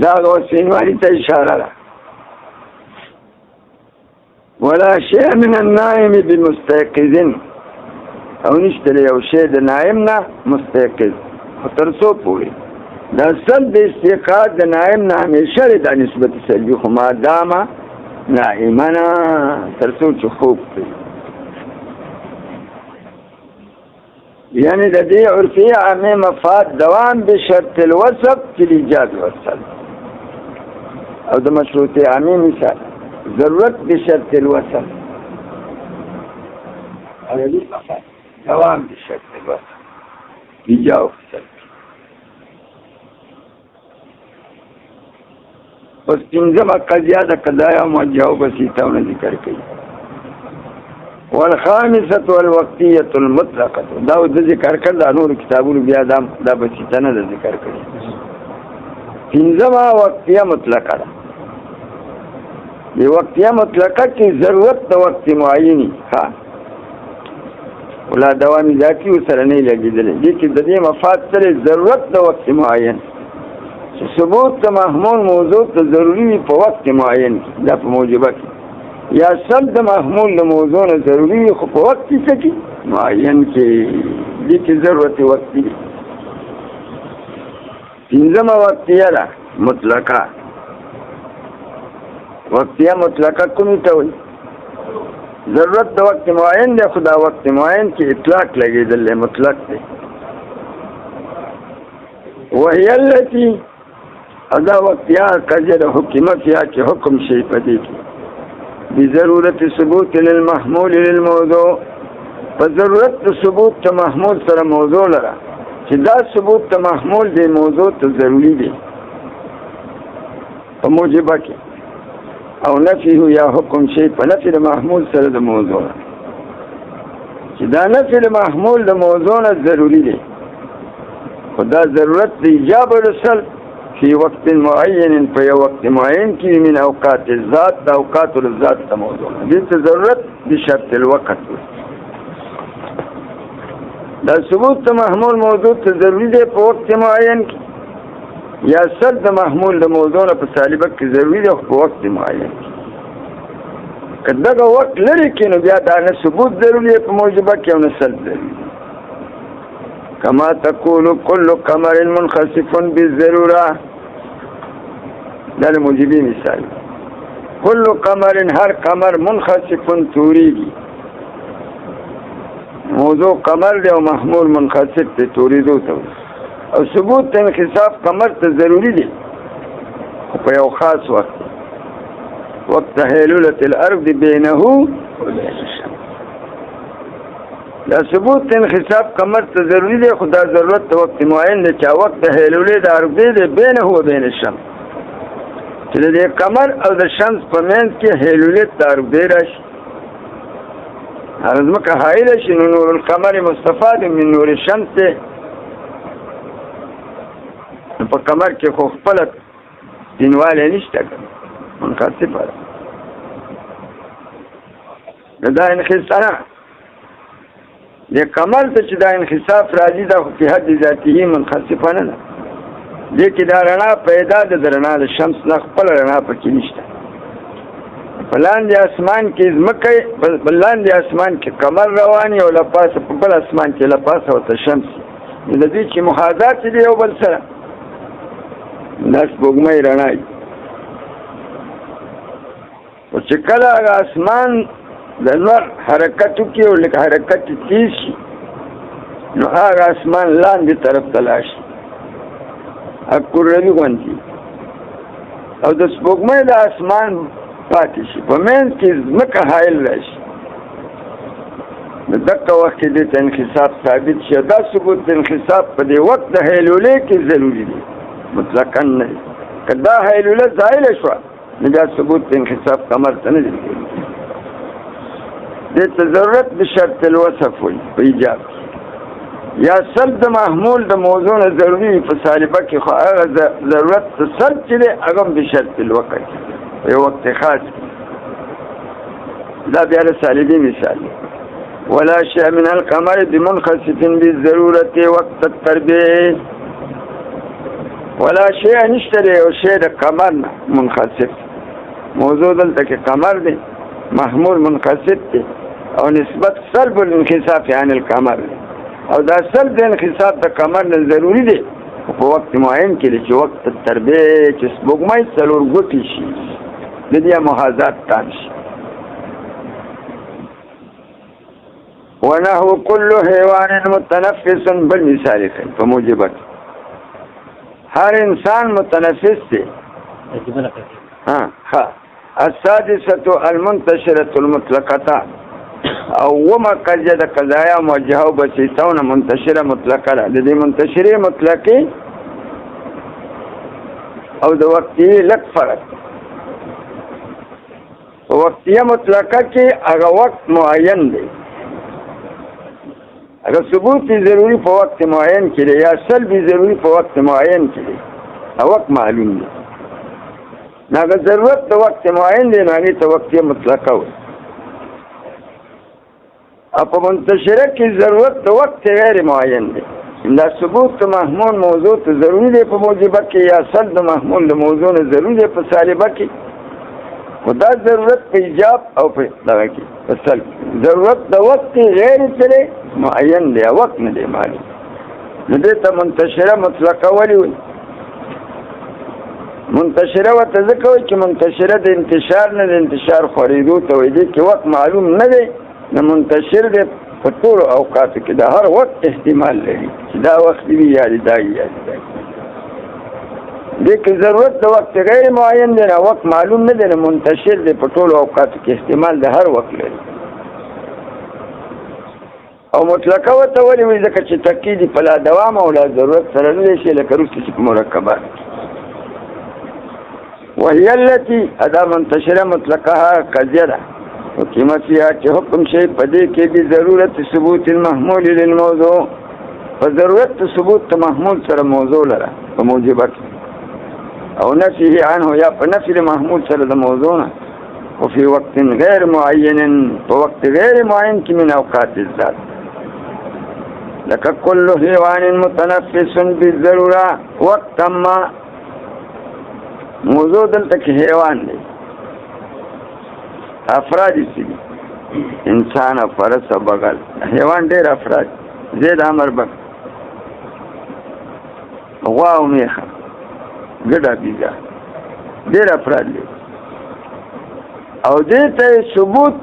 دا وصف عنواني ته اشاره ده ولا شيء من النائم بمستيقظ او نشتري او شيء د نائمنا مستيقظ ترسو پوری دا سل د استيقاظ د نائمنا همیشه د نسبت سلبي خو ما دام نائمنا ترسو چې خوب یعنی د دې عرفي عامه مفاد دوام بشرط الوصف في الايجاب والسلب او د مشروطه عامه مثال ضرورت بشرط الوصف هذه مفاد دوام بشرط الوصف ایجاب والسلب پس پنځمه قضیه د قضایا موجهه بسيطه ذکر کړي والخامسه والوقتيه المطلقه دا د ذکر کړه د نور کتابونو بیا دا بسيطه نه ذکر کړي پنځمه وقتيه مطلقه ده دی وقتيه مطلقه کې ضرورت د وخت معینی ها ولا دوام ذاتی سره نه لګیدل دي چې د دې مفاد سره ضرورت د وخت معین ثبوت د محمول موضوع ته ضروری په وخت معین دا په موجبه کې یا سل د محمول د موضوع نه ضروري وي خو په وقت کې څه کې معین کې دې کې ضرورت وقتي دی. پنځمه وقتیه ده مطلقه. وقتیه مطلقه کومې ته وایي؟ ضرورت د وقت معین دی خو دا وقت معین کې اطلاق لګېدل دی مطلق دی. وهي التي ادا وقتیا کجه د حکمت یا چې حکم شي په دې کې بضرورت ثبوت للمحمول للموضوع په ضرورت د ثبوت ته محمول سره موضوع لره چې دا ثبوت ته محمول دی موضوع ته ضروری دی په موجبه کې او نفي یا حکم شي په نفي د محمول سره د موضوع چې دا نفي د محمول د موضوع نه ضروری دی خدا ضرورت د ایجاب رسل فی وقت معین په یو وقت معین کې من اوقات الذات د اوقات الذات ته موضوع دې ته ضرورت بشرط الوقت دا ثبوت ته محمول موضوع ته ضروری دی په وقت معین کې یا سر د محمول د موضوع نه په سالبه کې ضروری دی په وقت معین کې که دغه وقت لري کې نو بیا دا نه ثبوت ضروری دی په موجبه کې او نه سر ضروری کما تقول كل قمر منخسف بالضروره دا موجبی مثال كل قمر هر قمر منخسف توریږي موضوع قمر دی او محمول منخسف دی توریدو ته او ثبوت انخساف قمر ته ضروری دی په یو خاص وقت هیلولة الارض بینه وبین الشمس دا ثبوت انخساف قمر ته ضروری دی خو دا ضرورت د وقت معین دی چې وقت هیلولې د ارض دی بینه وبین الشمس چې د قمر او د شمس په منځ کې هیلولې د ارض راشي هغه ځمکه حایله شي نو نور القمر مستفاد من نور الشمس دی په قمر کې خو خپل دینواله نشته منخسف دا انخساف د قمر ته چې دا انخساف راځي دا په حد ذاتی منخسفه نه ده دې کې دا رڼا پیدا د رڼا د شمس نه خپل رڼا پکې نشته بلاندې اسمان کې ځمکه بلاندې اسمان کې قمر رواني او لپاسه په بل اسمان کې لپاسه او ته شمس د دې چې محاذات دي یو بل سره ناس بوګمې رڼا او چې کله اسمان د نور حرکت وکړي او لکه حرکت تیز شي نو هغه اسمان لاندې طرف ته لاړ شي اکوروي غوندي او د سپوږمۍ د اسمان پاتې شي په منځ کې ځمکه حایل راشي د دغه وخت کې د انخساف ثابت شي دا ثبوت د انخساف په دې وخت د هیلولې کې ضروري دی مطلقاً نه که دا هیلوله زایله شوه نو بیا ثبوت د انخساف قمر ته نه دی دې ته ضرورت بشرط الوصف وي په ایجاب یا سل د محمول د موضوع نه ضروري په سالبه کې خو هغه ضرورت سل چې دی هغه بشرط الوقت په یو وقت خاص دا بیا د سالبي مثال ولا شيء من القمر بمنخسف بالضرورة وقت التربية ولا شيء نشته دی او شی د قمر منخسف موضوع دلته کې قمر دی محمول منخسف دی او نسبت سلب الانخساف عن القمر دی او دا سلب انخساف د قمر نه ضروری دی په وخت معین کې چې وخت تربیه چې سپوږمۍ څلور ګوتې شي د دې محاذات تام شي ونحو كل حيوان متنفس بالمثال په موجبت هر انسان متنفس دی السادسة المنتشرة المطلقة او وما قضیه د قضایا موجهه او بسیطونه منتشره مطلقه ده د دې منتشره مطلقه او د وقتی لک فرق وقتیه مطلقه کې هغه وخت معین دی اگر ثبوت ضروری په وخت معین کې دی یا سلبی ضروری په وخت معین کې دی او وخت معلوم دی ناګه ضرورت د وخت معین دی نه ته وخت مطلقه وي اپا منتشره کی ضرورت د وقت غیر معین دی دا ثبوت محمول موضوع ته ضروری دی په موجبه کې یا سلب محمول د موضوع نه ضروری دی په سالبه کې خدا ضرورت په ایجاب او په دغه کې په سلب ضرورت د وخت غیر سره معین دی وخت نه دی معلوم نو دې ته منتشره مطلقه ولي وي منتشره ورته ځکه وایي چې منتشره د انتشار نه د انتشار خورېدو ته وایي دې کې وخت معلوم نه دی نو منتشر دی په ټولو اوقاتو کې د هر وخت احتمال لري چې دا وخت وي یا دا یا دا دې کې ضرورت د وخت غیر معین دی نه وخت معلوم نه دی نو منتشر دی په ټولو اوقاتو کې احتمال د هر وخت لري او مطلقه ورته ولې وایي ځکه چې تقید په لا دوام او لا ضرورت سره نه دی شي لکه وروسته چې په مرکبات وهي التي ادا منتشره مطلقها قضیه ده وقیمت فيها چې حکم شي په دې کې به ضرورت ثبوت المحمول للموضوع په ضرورت ثبوت محمول سره موضوع لره په موجبات او نفيه عنه یا په نفي محمول سره د موضوع نه وفي وقت غير معين په وقت غیر معین کې من اوقات الذات لك كل حيوان متنفس بالضروره وقت ما موضوع دلته کې حیوان دی افراد دي انسان او فرس او بغل حیوان ډېر افراد زید امر بک غوا او میخه ګډه بیزه ډېر افراد دي او دې ته ثبوت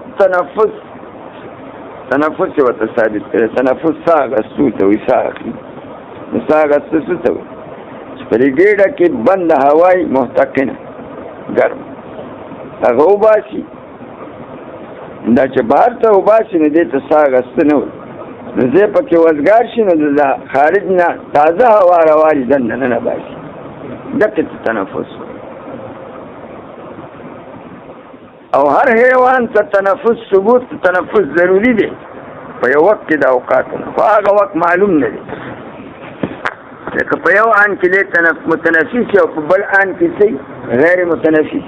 تنفس ورته ثابت کړي تنفس ساغه ته وي ساغه ته وي پرې ګېډه کې بند هوای محتقنه ګرم هغه وباسي دا چې بهر ته وباسي نو دې ته ساه اخیسته نه وي نو ځای پکې وزګار شي نو د خارج نه تازه هوا راوالي دننه نه باسي دقې ته تنفس او هر حیوان ته تنفس ثبوت تنفس ضروري دی په یو وخت کې د اوقاتو نه خو هغه وخت معلوم نه دی لکه په یو آن کې دی متنفس او په بل آن کې څه غیر متنفس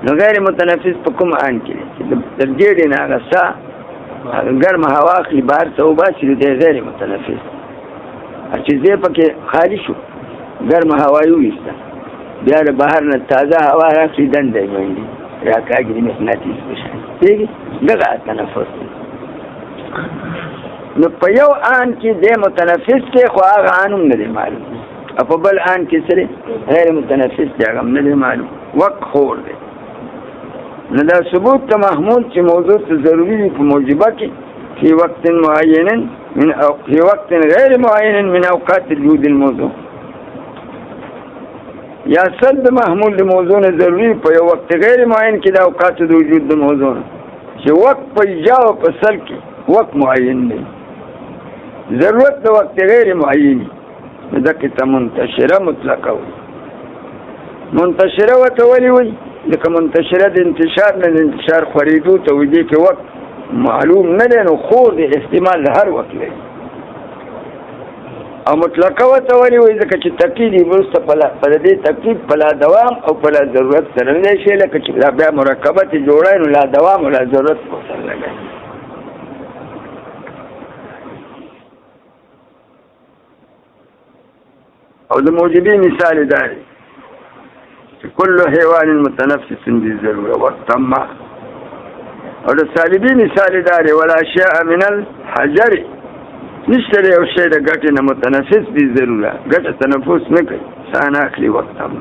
نو غیر متنفس په کوم آن کې دی چې د ګېډې نه هغه ساه ګرمه هوا اخلي بهر ته وباسي نو دی غیر متنفس چې ځای پکې خالي شو ګرمه هوا یې وویسته بیا د بهر نه تازه هوا راکړي دنده یې منډي راکاږي د مقناطیس په شان پوهېږي دغه تنفس دی نو په یو آن کې دی متنفس دی خو هغه آن هم نه دی معلوم او په بل آن کې څه دی غیر متنفس دی هغه هم نه دی معلوم وقت خور دی نو دا ثبوت ته محمول چې موضوع ته ضروري دی په موجبه کې فی وقت معین فی وقت غیر معین من اوقات وجود الموضوع یا سلب محمول د موضوع نه ضروري په یو وقت غیر معین کې د اوقات د وجود د موضوع نه چې وقت په ایجاب او په سلب کې وقت معین دی ضرورت د وقت غیر معین دغه ته منتشره مطلقه وي منتشره ورته ولې وایي لکه منتشره د انتشار نه د انتشار خورېدو ته وایي دې کې وقت معلوم نه دی نو خور د احتمال د هر وخت لري او مطلقه ورته ولې وایي ځکه چې تقید یې وروسته په دې تقید په لا دوام او په لا ضرورت سره نه دی شی لکه چې بیا مرکبت یې جوړی نو لا دوام او لا ضرورت ورسره لګوي او د موجبي مثال داري كل حيوان متنفس بالضروره والطمع او د سالبي مثال داري ولا شيء من الحجر نشته یو شی د ګټې نه متنفس بالضروره ګټه تنفس نه کوي سان اخلي وخت هم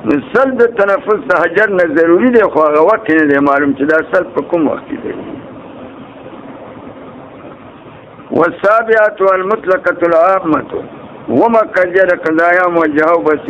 نو سلب د تنفس د حجر نه ضروري دی خو هغه وخت نه دی معلوم چې دا سلب په کوم وخت دی والسابعه والمطلقه العامه وما قضيه قضايا موجهه بس